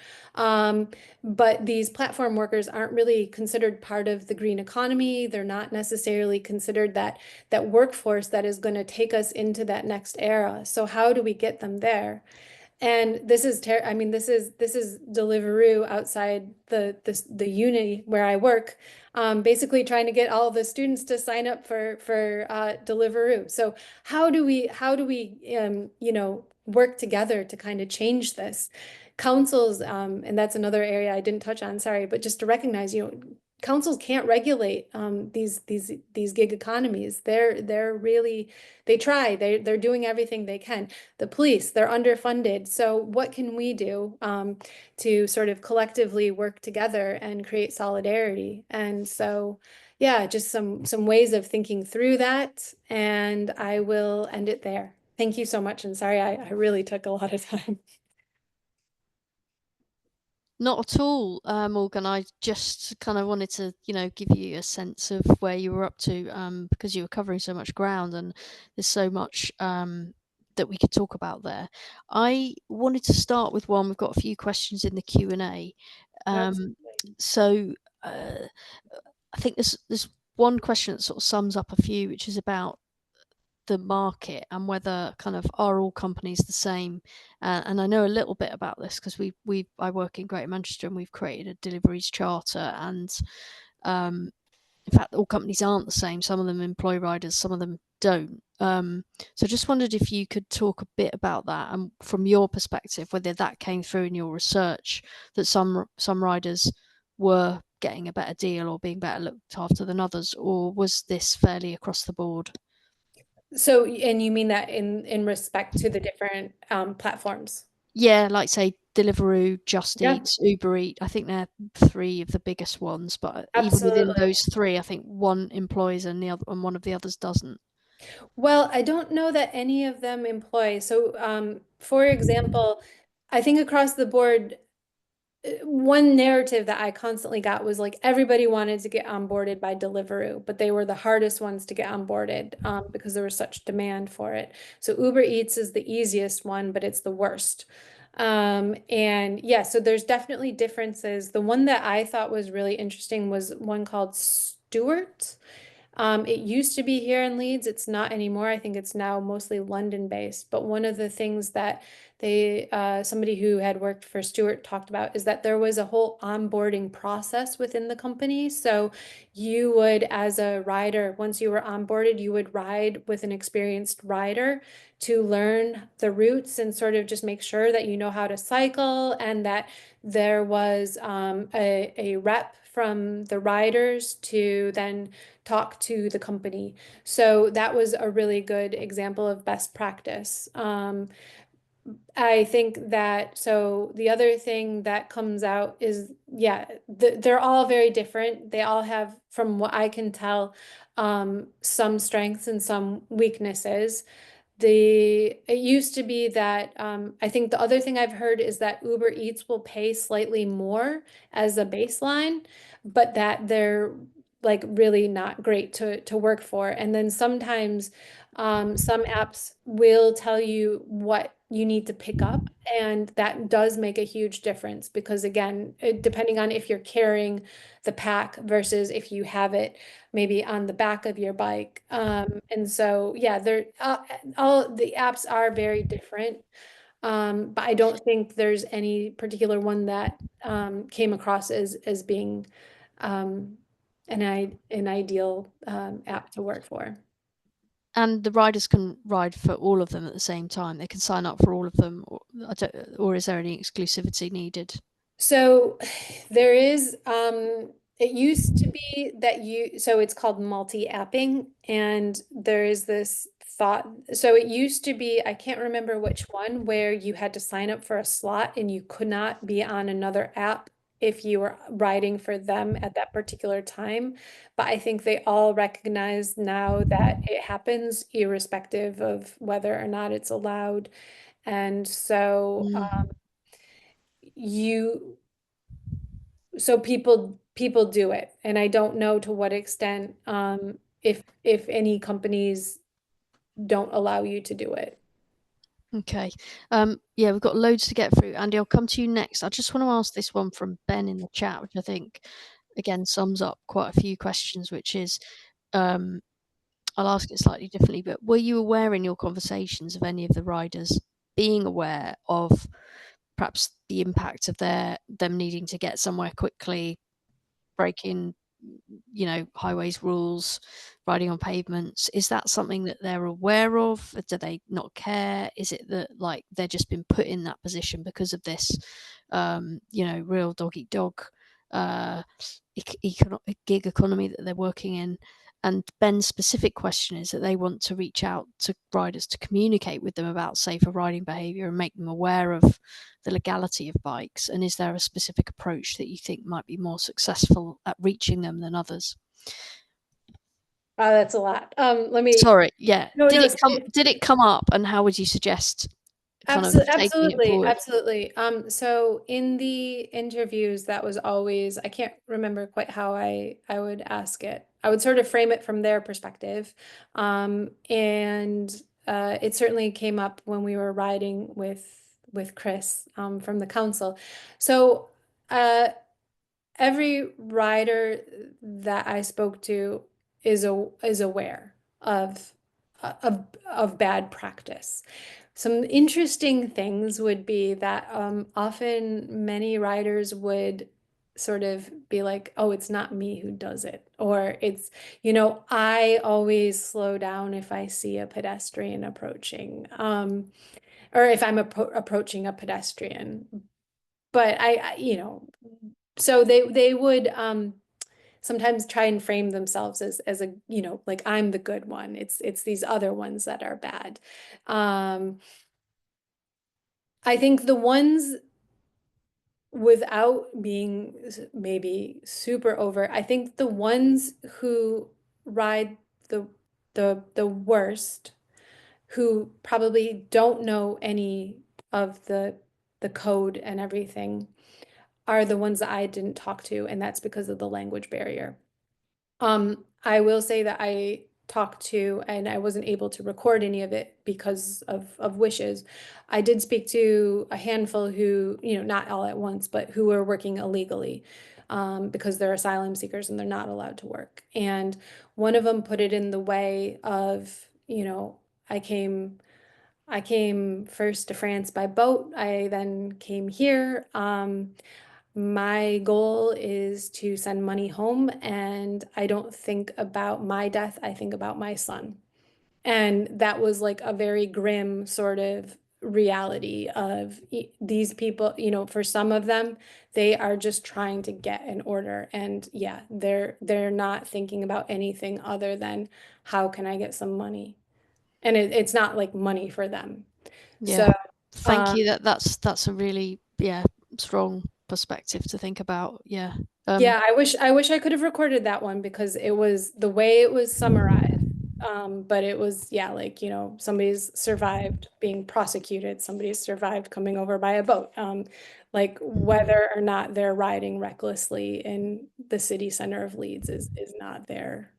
But these platform workers aren't really considered part of the green economy. They're not necessarily considered that workforce that is going to take us into that next era. So how do we get them there? And this is I mean, this is Deliveroo outside the uni where I work, basically trying to get all the students to sign up for Deliveroo. So how do we you know, work together to kind of change this? Councils, and that's another area I didn't touch on, sorry, but just to recognize, you know, councils can't regulate these gig economies. They're really, they try, they're doing everything they can. The police, they're underfunded. So what can we do to sort of collectively work together and create solidarity? And so, yeah, just some ways of thinking through that. And I will end it there. Thank you so much. And sorry, I really took a lot of time. Not at all, Morgan. I just kind of wanted to, give you a sense of where you were up to, because you were covering so much ground and there's so much that we could talk about there. I wanted to start with one. We've got a few questions in the Q&A. So I think there's one question that sort of sums up a few, which is about the market and whether kind of are all companies the same. And I know a little bit about this because I work in Greater Manchester and we've created a deliveries charter, and in fact all companies aren't the same. Some of them employ riders, some of them don't. So just wondered if you could talk a bit about that, and from your perspective whether that came through in your research, that some riders were getting a better deal or being better looked after than others, or was this fairly across the board? So, and you mean that in respect to the different platforms? Yeah, like say Deliveroo, Just Yeah. Eats, Uber Eats. I think they're three of the biggest ones, but even within those three, I think one employs and one of the others doesn't. Well, I don't know that any of them employ. So, for example, I think across the board, one narrative that I constantly got was like everybody wanted to get onboarded by Deliveroo, but they were the hardest ones to get onboarded because there was such demand for it. So Uber Eats is the easiest one, but it's the worst. And yeah, so there's definitely differences. The one that I thought was really interesting was one called Stuart. It used to be here in Leeds. It's not anymore. I think it's now mostly London-based. But one of the things that somebody who had worked for Stuart talked about is that there was a whole onboarding process within the company. So you would, as a rider, once you were onboarded, you would ride with an experienced rider to learn the routes and sort of just make sure that you know how to cycle, and that there was a rep from the riders to then talk to the company. So that was a really good example of best practice. I think that, so the other thing that comes out is, yeah, they're all very different. They all have, from what I can tell, some strengths and some weaknesses. It used to be that I think the other thing I've heard is that Uber Eats will pay slightly more as a baseline, but that they're like really not great to work for. And then sometimes some apps will tell you what you need to pick up, and that does make a huge difference because, again, depending on if you're carrying the pack versus if you have it maybe on the back of your bike. And so, yeah, they're all the apps are very different. But I don't think there's any particular one that came across as being an ideal app to work for. And the riders can ride for all of them at the same time. They can sign up for all of them, or is there any exclusivity needed? So there is, it used to be that so it's called multi-apping, and there is this thought. So it used to be, I can't remember which one, where you had to sign up for a slot and you could not be on another app if you were riding for them at that particular time. But I think they all recognize now that it happens irrespective of whether or not it's allowed. And so people do it, and I don't know to what extent if any companies don't allow you to do it. Okay. Yeah, we've got loads to get through. Andy, I'll come to you next. I just want to ask this one from Ben in the chat, which I think again sums up quite a few questions, which is I'll ask it slightly differently, but were you aware in your conversations of any of the riders being aware of perhaps the impact of them needing to get somewhere quickly, breaking highways rules, riding on pavements? Is that something that they're aware of? Do they not care? Is it that like they're just been put in that position because of this real dog eat dog gig economy that they're working in? And Ben's specific question is that they want to reach out to riders to communicate with them about safer riding behaviour and make them aware of the legality of bikes. And is there a specific approach that you think might be more successful at reaching them than others? That's a lot. Let me. Sorry. Yeah. No, did it come up, and how would you suggest kind of taking it Absolutely, forward? absolutely. So in the interviews, that was always, I can't remember quite how I would ask it. I would sort of frame it from their perspective. And it certainly came up when we were riding with Chris from the council. So every rider that I spoke to is aware of bad practice. Some interesting things would be that often many riders would sort of be like, oh, it's not me who does it. Or it's, I always slow down if I see a pedestrian approaching, or if I'm approaching a pedestrian. But so they would sometimes try and frame themselves as a, like, I'm the good one. It's these other ones that are bad. I think the ones without being maybe super over, I think the ones who ride the worst, who probably don't know any of the code and everything, are the ones that I didn't talk to, and that's because of the language barrier. I will say that I talked to, and I wasn't able to record any of it because of wishes. I did speak to a handful who, not all at once, but who were working illegally, because they're asylum seekers and they're not allowed to work. And one of them put it in the way of, I came first to France by boat. I then came here. My goal is to send money home, and I don't think about my death. I think about my son. And that was like a very grim sort of reality of these people, for some of them, they are just trying to get an order. And yeah, they're not thinking about anything other than how can I get some money? And it's not like money for them. Yeah. So thank you. That's a really strong perspective to think about. Yeah. Yeah, I wish I could have recorded that one because it was the way it was summarized. But it was, yeah, like, somebody's survived being prosecuted, somebody's survived coming over by a boat. Like whether or not they're riding recklessly in the city center of Leeds is not their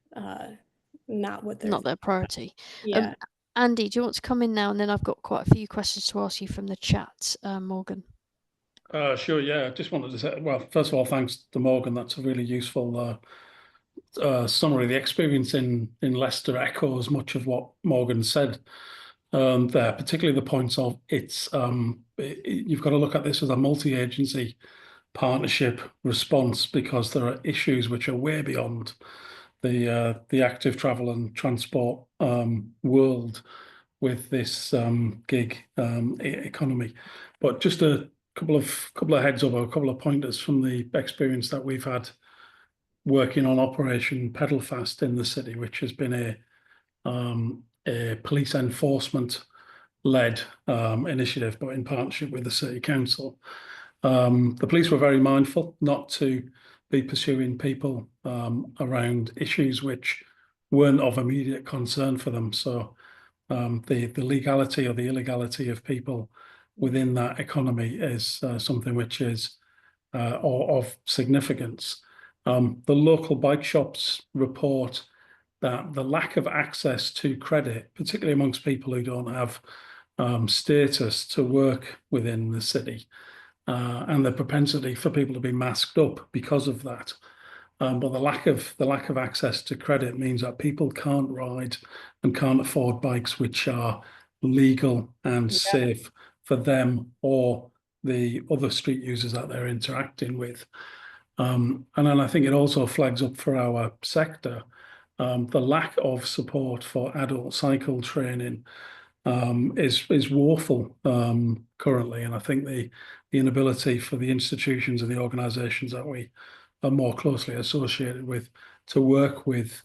not what they're not their priority. Yeah. Andy, do you want to come in now? And then I've got quite a few questions to ask you from the chat, Morgan. Sure, yeah. I just wanted to say, well, first of all, thanks to Morgan. That's a really useful summary. The experience in Leicester echoes much of what Morgan said there, particularly the points of you've got to look at this as a multi-agency partnership response, because there are issues which are way beyond the active travel and transport world with this gig economy. But just a couple of heads up, or a couple of pointers from the experience that we've had working on Operation Pedal Fast in the city, which has been a police enforcement led initiative, but in partnership with the city council. The police were very mindful not to be pursuing people around issues which weren't of immediate concern for them. So the legality or the illegality of people within that economy is something which is of significance. The local bike shops report that the lack of access to credit, particularly amongst people who don't have status to work within the city, and the propensity for people to be masked up because of that. But the lack of access to credit means that people can't ride and can't afford bikes which are legal and safe for them or the other street users that they're interacting with. And then I think it also flags up for our sector the lack of support for adult cycle training is woeful currently, and I think the inability for the institutions and the organisations that we are more closely associated with to work with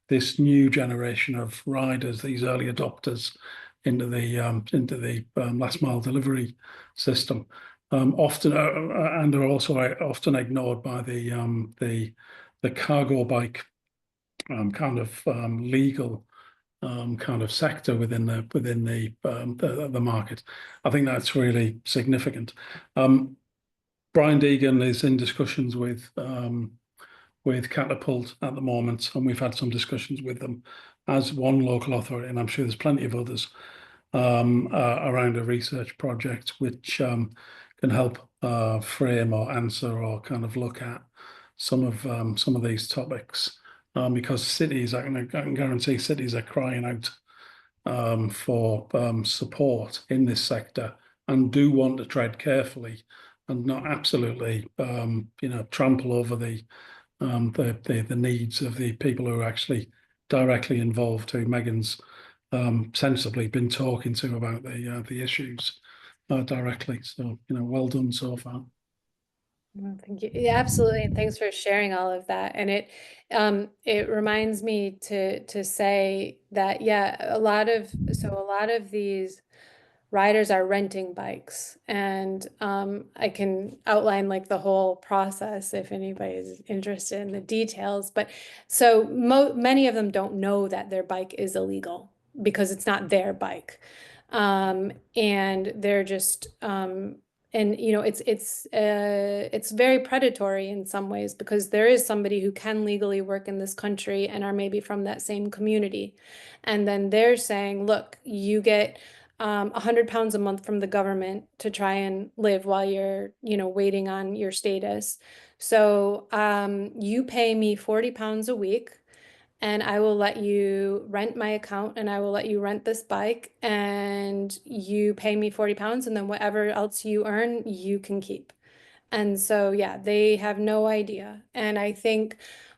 this new generation of riders, these early adopters into the last mile delivery system, often and are also often ignored by the cargo bike kind of legal kind of sector within the market. I think that's really significant. Brian Deegan is in discussions with Catapult at the moment, and we've had some discussions with them as one local authority, and I'm sure there's plenty of others around a research project which can help frame or answer or kind of look at some of these topics, because cities, I can guarantee cities are crying out for support in this sector and do want to tread carefully and not absolutely trample over the needs of the people who are actually directly involved, who Megan's sensibly been talking to about the issues directly. So, well done so far. Well, thank you. Yeah, absolutely. And thanks for sharing all of that. And it reminds me to say that, yeah, a lot of these riders are renting bikes, and I can outline like the whole process if anybody's interested in the details. But so many of them don't know that their bike is illegal because it's not their bike, and they're just and it's very predatory in some ways, because there is somebody who can legally work in this country and are maybe from that same community, and then they're saying, look, you get 100 pounds a month from the government to try and live while you're, waiting on your status. So you pay me 40 pounds a week, and I will let you rent my account, and I will let you rent this bike, and you pay me 40 pounds, and then whatever else you earn, you can keep. And so, yeah, they have no idea. And I think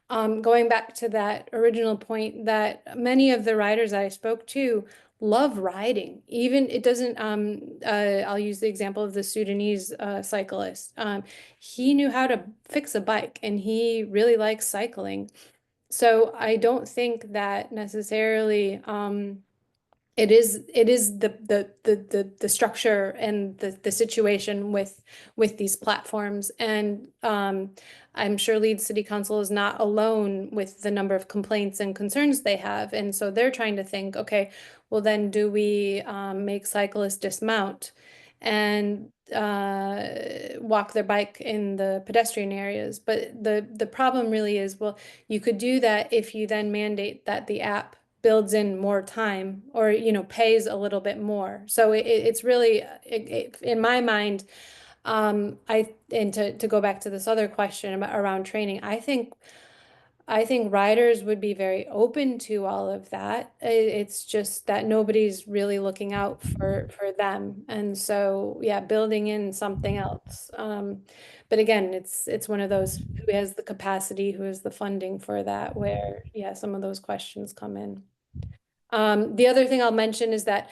going back to that original point, that many of the riders I spoke to love riding. Even it doesn't, I'll use the example of the Sudanese cyclist. He knew how to fix a bike, and he really likes cycling. So I don't think that necessarily it is the structure and the situation with these platforms. And I'm sure Leeds City Council is not alone with the number of complaints and concerns they have. And so they're trying to think, okay, well then do we make cyclists dismount and walk their bike in the pedestrian areas? But the problem really is, well, you could do that if you then mandate that the app builds in more time, or pays a little bit more. So it's really in my mind, and to go back to this other question around training, I think riders would be very open to all of that. It's just that nobody's really looking out for them. And so, yeah, building in something else. But again, it's one of those, who has the capacity, who has the funding for that, where, yeah, some of those questions come in. The other thing I'll mention is that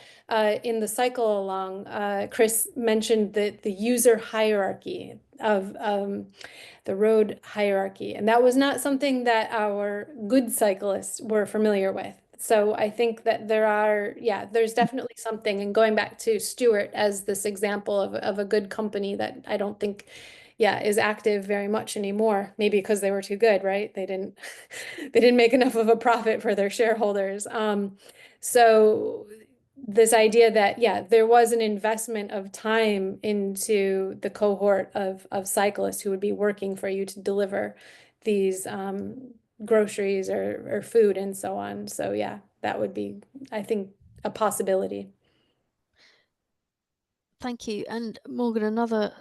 in the cycle along, Chris mentioned the user hierarchy of the road hierarchy, and that was not something that our good cyclists were familiar with. So I think that there's definitely something. And going back to Stuart as this example of a good company that I don't think is active very much anymore, maybe because they were too good, right? They didn't make enough of a profit for their shareholders. So this idea that, there was an investment of time into the cohort of cyclists who would be working for you to deliver these groceries or food and so on. So yeah, that would be, I think, a possibility. Thank you. And Morgan, another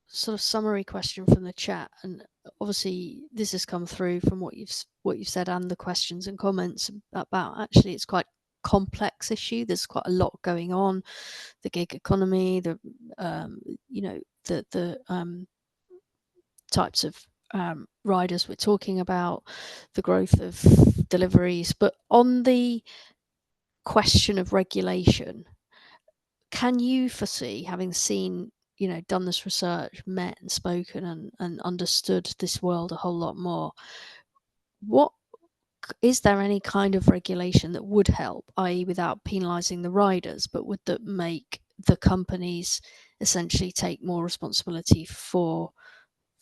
sort of summary question from the chat, and obviously this has come through from what you've said and the questions and comments about, actually it's quite complex issue. There's quite a lot going on, the gig economy, the types of riders we're talking about, the growth of deliveries. But on the question of regulation, can you foresee, having seen, done this research, met and spoken and understood this world a whole lot more, is there any kind of regulation that would help, i.e. without penalising the riders, but would that make the companies essentially take more responsibility for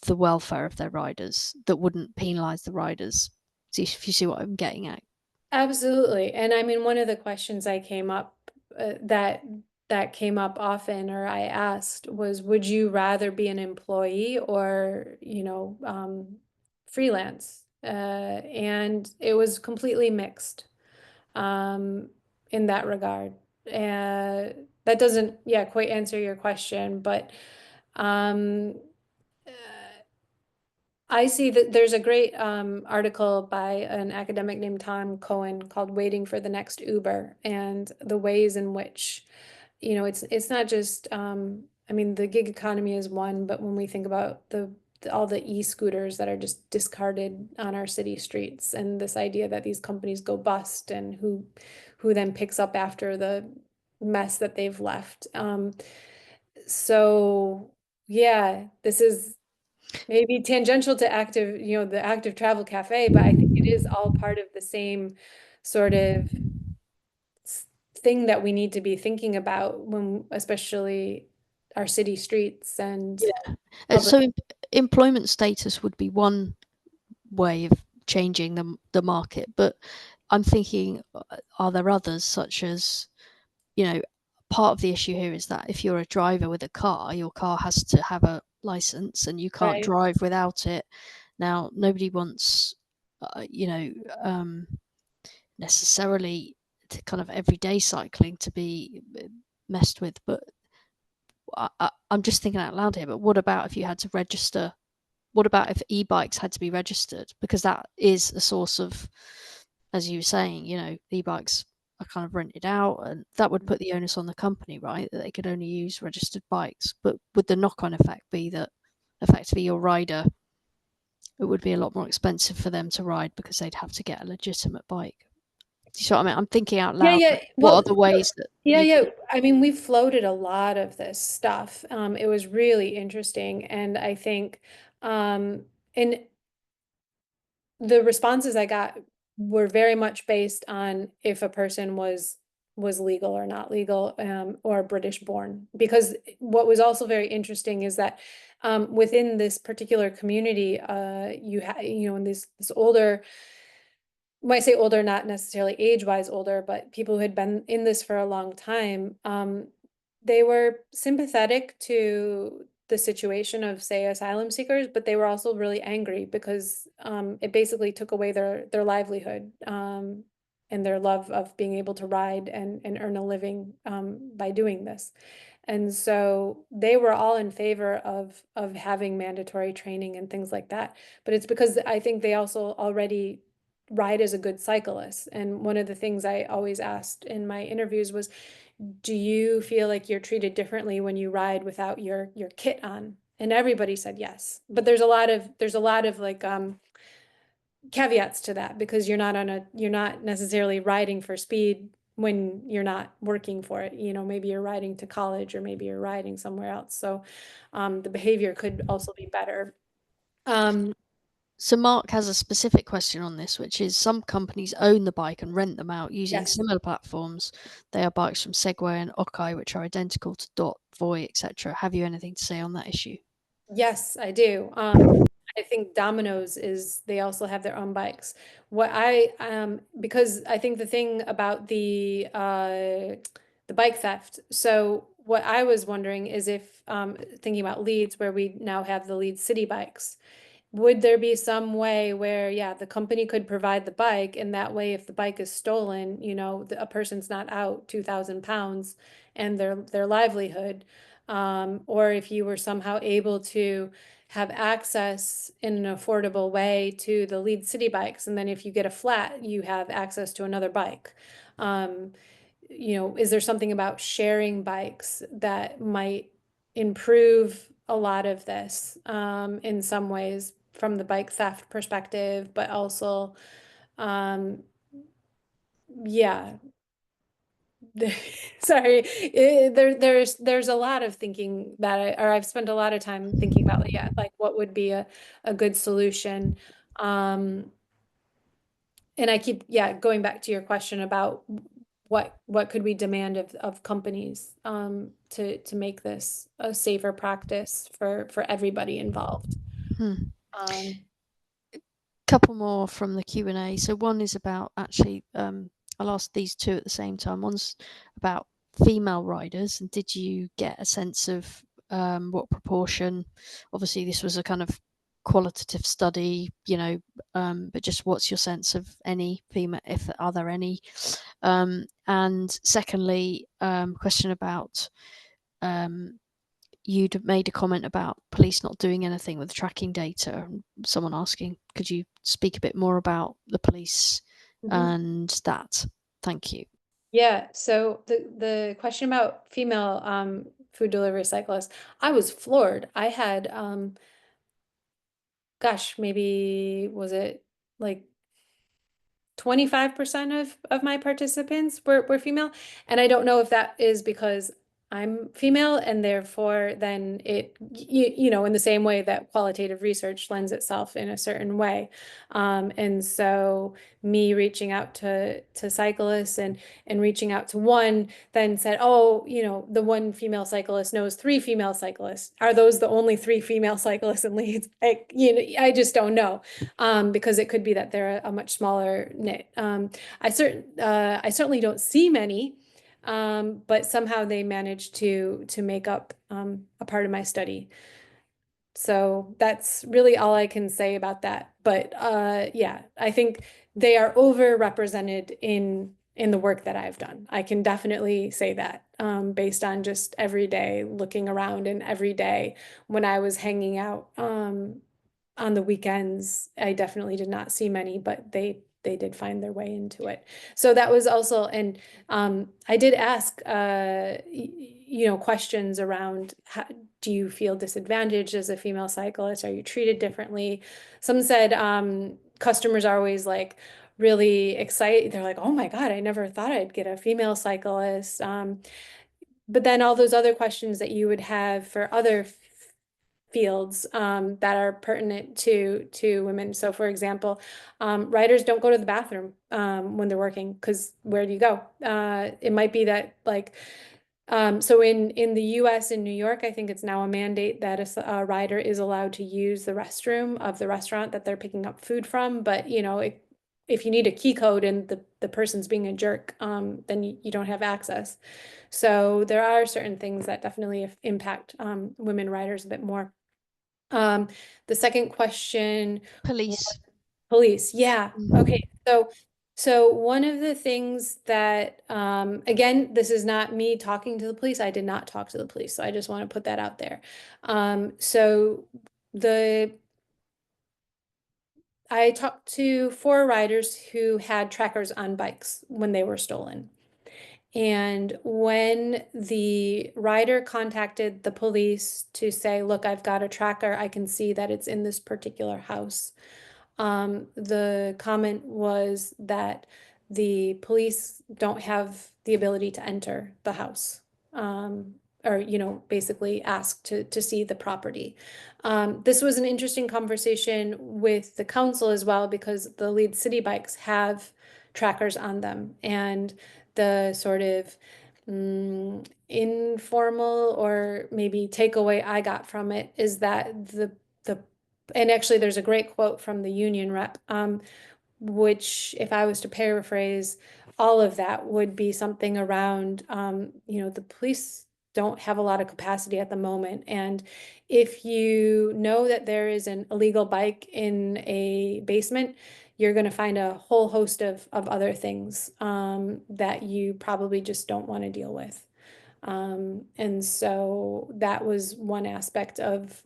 the welfare of their riders, that wouldn't penalise the riders? If you see what I'm getting at. Absolutely. And I mean, one of the questions I came up that came up often, or I asked, was, would you rather be an employee or, freelance? And it was completely mixed in that regard. That doesn't, quite answer your question, but um, I see that there's a great article by an academic named Tom Cohen called "Waiting for the Next Uber," and the ways in which, it's not just. I mean, the gig economy is one, but when we think about all the e-scooters that are just discarded on our city streets, and this idea that these companies go bust, and who then picks up after the mess that they've left. So yeah, this is maybe tangential to the active travel cafe, but I think it is all part of the same sort of thing that we need to be thinking about when, especially our city streets and So employment status would be one way of changing the market, but I'm thinking, are there others, such as, part of the issue here is that if you're a driver with a car, your car has to have a license and you can't Right. drive without it. Now, nobody wants, necessarily to kind of everyday cycling to be messed with, but I'm just thinking out loud here, but what about if you had to register? What about if e-bikes had to be registered? Because that is a source of, as you were saying, e-bikes are kind of rented out, and that would put the onus on the company, right? That they could only use registered bikes. But would the knock-on effect be that effectively your rider, it would be a lot more expensive for them to ride because they'd have to get a legitimate bike? Do you see what I mean? I'm thinking out loud. Yeah. What are the ways that? Yeah. I mean, we've floated a lot of this stuff. It was really interesting, and I think, and the responses I got were very much based on if a person was legal or not legal, or British born. Because what was also very interesting is that within this particular community, in this older, might say older, not necessarily age-wise older, but people who had been in this for a long time, they were sympathetic to the situation of, say, asylum seekers, but they were also really angry because it basically took away their livelihood, and their love of being able to ride and earn a living by doing this. And so they were all in favor of having mandatory training and things like that. But it's because I think they also already ride as a good cyclist. And one of the things I always asked in my interviews was, do you feel like you're treated differently when you ride without your kit on? And everybody said yes. But there's a lot of like caveats to that, because you're not necessarily riding for speed when you're not working for it. Maybe you're riding to college, or maybe you're riding somewhere else. So the behavior could also be better. So Mark has a specific question on this, which is, some companies own the bike and rent them out using Yes. similar platforms. They are bikes from Segway and Okai, which are identical to Dot, Voi, etc. Have you anything to say on that issue? Yes, I do. I think Domino's they also have their own bikes. Because I think the thing about the bike theft. So what I was wondering is if, thinking about Leeds, where we now have the Leeds city bikes, would there be some way where, the company could provide the bike, and that way, if the bike is stolen, a person's not out 2,000 pounds and their livelihood, or if you were somehow able to have access in an affordable way to the Leeds city bikes, and then if you get a flat, you have access to another bike. Is there something about sharing bikes that might improve a lot of this in some ways from the bike theft perspective, but also, yeah. Sorry, there's a lot of thinking that I've spent a lot of time thinking about, like what would be a good solution. And I keep, going back to your question about what could we demand of companies to make this a safer practice for everybody involved. couple more from the Q&A. So one is about actually, I'll ask these two at the same time. One's about female riders, and did you get a sense of what proportion? Obviously, this was a kind of qualitative study, you know, but just what's your sense of any female, if are there any? And secondly, question about you'd made a comment about police not doing anything with tracking data. Someone asking, could you speak a bit more about the police and that? Thank you. Yeah, so the question about female food delivery cyclists, I was floored. I had gosh, maybe was it like 25% of my participants were female. And I don't know if that is because I'm female and therefore then it, you know, in the same way that qualitative research lends itself in a certain way. And so me reaching out to cyclists and reaching out to one then said, oh, you know, the one female cyclist knows 3 female cyclists. Are those the only 3 female cyclists in Leeds? You know, I just don't know, because it could be that they're a much smaller knit. I certainly don't see many, but somehow they managed to make up a part of my study. So that's really all I can say about that. But yeah, I think they are overrepresented in the work that I've done. I can definitely say that, based on just every day looking around, and every day when I was hanging out on the weekends, I definitely did not see many, but they did find their way into it. So that was also, and I did ask, you know, questions around how, do you feel disadvantaged as a female cyclist? Are you treated differently? Some said customers are always like really excited. They're like, oh my God, I never thought I'd get a female cyclist. But then all those other questions that you would have for other fields that are pertinent to women. So for example, riders don't go to the bathroom when they're working, because where do you go? It might be that like, so in the US, in New York, I think it's now a mandate that a rider is allowed to use the restroom of the restaurant that they're picking up food from. But you know, if you need a key code and the person's being a jerk, then you don't have access. So there are certain things that definitely impact women riders a bit more. The second question. Police. Police, yeah. Okay, so one of the things that, again, this is not me talking to the police. I did not talk to the police, so I just want to put that out there. So I talked to 4 riders who had trackers on bikes when they were stolen. And when the rider contacted the police to say, look, I've got a tracker, I can see that it's in this particular house. The comment was that the police don't have the ability to enter the house, or, you know, basically ask to see the property. This was an interesting conversation with the council as well, because the Leeds City bikes have trackers on them, and the sort of informal or maybe takeaway I got from it is that and actually there's a great quote from the union rep, which if I was to paraphrase all of that would be something around, you know, the police don't have a lot of capacity at the moment. And if you know that there is an illegal bike in a basement, you're going to find a whole host of other things that you probably just don't want to deal with. And so that was one aspect of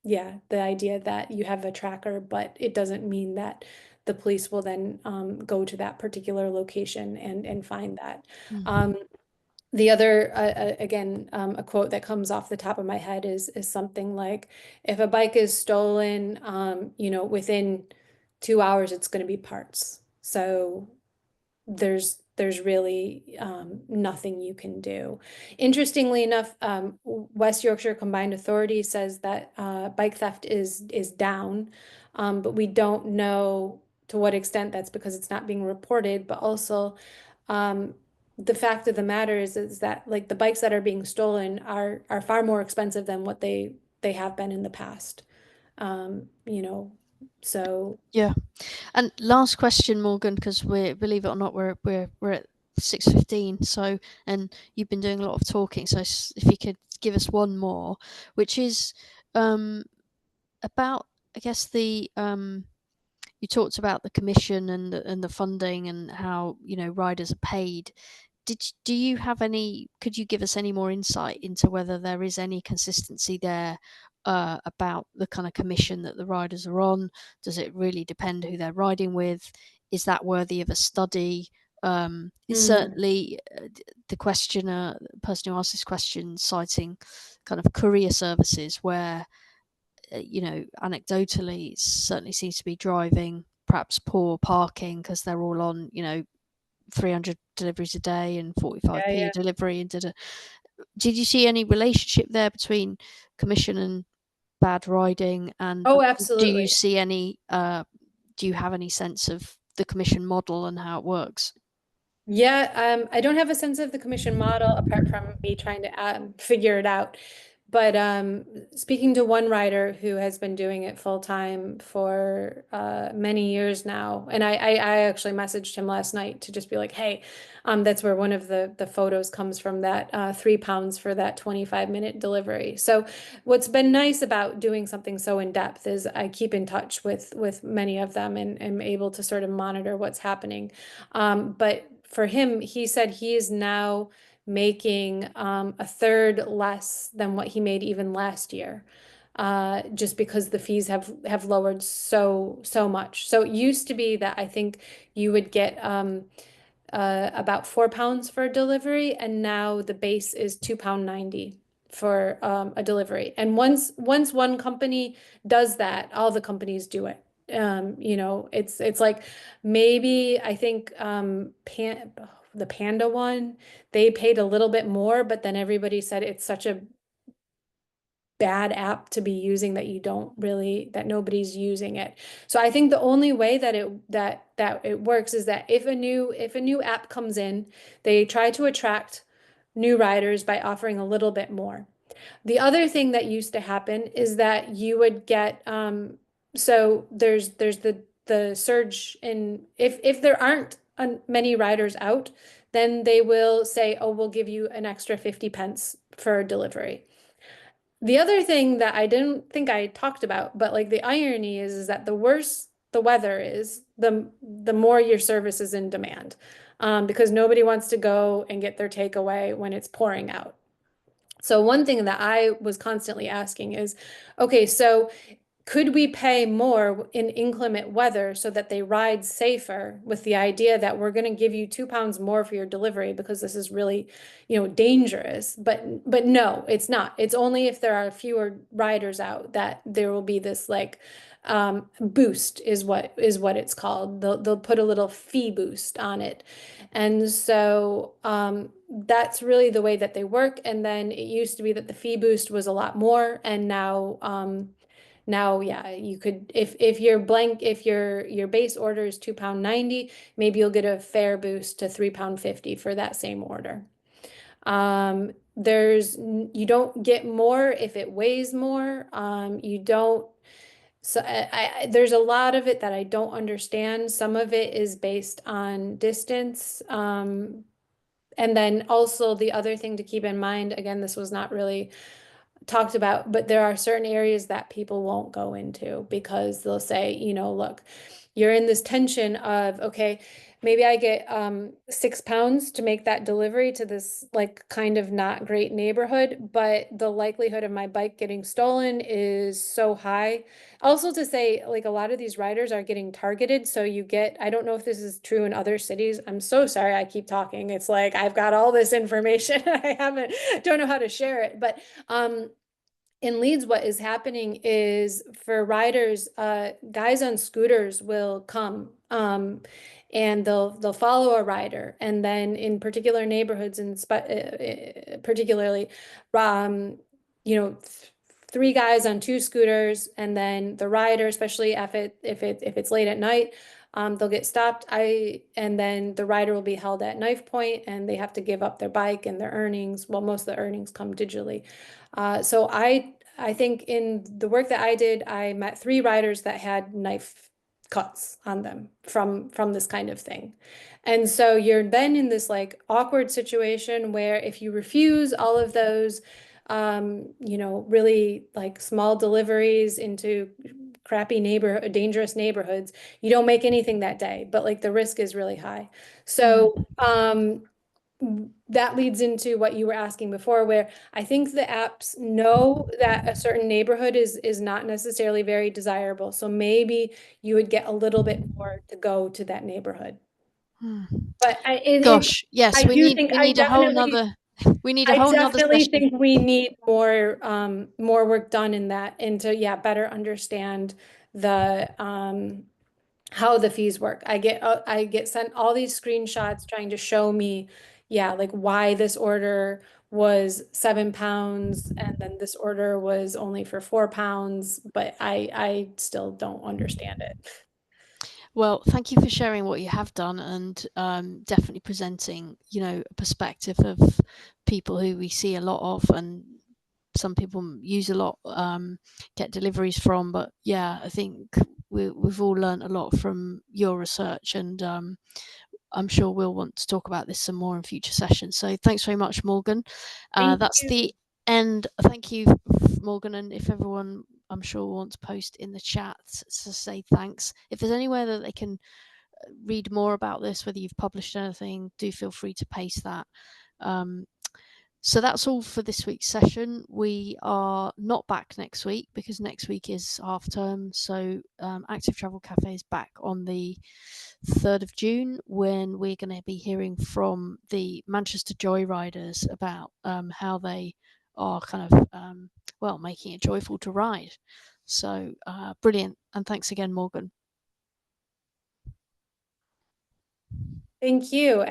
yeah, the idea that you have a tracker, but it doesn't mean that the police will then go to that particular location and find that. The other, again, a quote that comes off the top of my head is something like, if a bike is stolen, you know, within 2 hours, it's going to be parts. So there's really nothing you can do. Interestingly enough, West Yorkshire Combined Authority says that bike theft is down, but we don't know to what extent that's because it's not being reported, but also the fact of the matter is that like the bikes that are being stolen are far more expensive than what they have been in the past. You know, So yeah. And last question, Morgan, because believe it or not, we're at 6:15. So, and you've been doing a lot of talking. So if you could give us one more, which is about, I guess, the you talked about the commission and the funding and how, you know, riders are paid. Do you have any? Could you give us any more insight into whether there is any consistency there about the kind of commission that the riders are on? Does it really depend who they're riding with? Is that worthy of a study? It's certainly the questioner, the person who asked this question, citing kind of courier services where, you know, anecdotally, it certainly seems to be driving perhaps poor parking because they're all on, you know, 300 deliveries a day and 45p a delivery. And did you see any relationship there between commission and bad riding? And oh, do you absolutely. see any? Do you have any sense of the commission model and how it works? Yeah, I don't have a sense of the commission model apart from me trying to figure it out. But speaking to one writer who has been doing it full time for many years now, and I actually messaged him last night to just be like, hey, that's where one of the photos comes from, that £3 for that 25-minute delivery. So what's been nice about doing something so in depth is I keep in touch with many of them and am able to sort of monitor what's happening. But for him, he said he is now making a third less than what he made even last year, just because the fees have lowered so much. So it used to be that I think you would get about £4 for a delivery, and now the base is £2.90 for a delivery. And once one company does that, all the companies do it. You know, it's like maybe I think the Panda one, they paid a little bit more, but then everybody said it's such a bad app to be using that nobody's using it. So I think the only way that it works is that if a new app comes in, they try to attract new riders by offering a little bit more. The other thing that used to happen is that you would get so there's the surge in, if there aren't many riders out, then they will say, oh, we'll give you an extra 50 pence for delivery. The other thing that I didn't think I talked about, but like the irony is that the worse the weather is, the more your service is in demand, because nobody wants to go and get their takeaway when it's pouring out. So one thing that I was constantly asking is, okay, so could we pay more in inclement weather so that they ride safer, with the idea that we're going to give you £2 more for your delivery because this is really, you know, dangerous? But no, it's not. It's only if there are fewer riders out that there will be this like boost is what it's called. They'll put a little fee boost on it. And so that's really the way that they work. And then it used to be that the fee boost was a lot more, and now, yeah, you could, if your base order is £2.90, maybe you'll get a fare boost to £3.50 for that same order. You don't get more if it weighs more. You don't. So there's a lot of it that I don't understand. Some of it is based on distance. And then also the other thing to keep in mind, again, this was not really talked about, but there are certain areas that people won't go into because they'll say, you know, look, you're in this tension of, okay, maybe I get £6 to make that delivery to this like kind of not great neighborhood, but the likelihood of my bike getting stolen is so high. Also to say, like, a lot of these riders are getting targeted. So you get, I don't know if this is true in other cities. I'm so sorry I keep talking. It's like I've got all this information. Don't know how to share it. But in Leeds, what is happening is for riders, guys on scooters will come and they'll follow a rider, and then in particular neighborhoods, and particularly, you know, three guys on two scooters, and then the rider, especially if it's late at night, they'll get stopped. And then the rider will be held at knife point, and they have to give up their bike and their earnings. Well, most of the earnings come digitally. So I think in the work that I did, I met 3 riders that had knife cuts on them from this kind of thing. And so you're then in this like awkward situation where if you refuse all of those, you know, really like small deliveries into crappy dangerous neighborhoods, you don't make anything that day, but like the risk is really high. So, that leads into what you were asking before, where I think the apps know that a certain neighborhood is not necessarily very desirable. So maybe you would get a little bit more to go to that neighborhood. But Gosh, yes, I need a whole nother. We need a whole nother definitely session. think we need more work done in that, and to better understand the how the fees work. I get sent all these screenshots trying to show me, like why this order was £7 and then this order was only for £4, but I still don't understand it. Well, thank you for sharing what you have done and definitely presenting, you know, a perspective of people who we see a lot of and some people use a lot, get deliveries from. But yeah, I think we've all learned a lot from your research, and I'm sure we'll want to talk about this some more in future sessions. So thanks very much, Morgan. That's the end. Thank you, Morgan. And if everyone, I'm sure, wants to post in the chat to say thanks. If there's anywhere that they can read more about this, whether you've published anything, do feel free to paste that. So that's all for this week's session. We are not back next week because next week is half term. So Active Travel Cafe is back on the 3rd of June when we're going to be hearing from the Manchester Joyriders about how they are kind of, making it joyful to ride. So brilliant. And thanks again, Morgan. Thank you.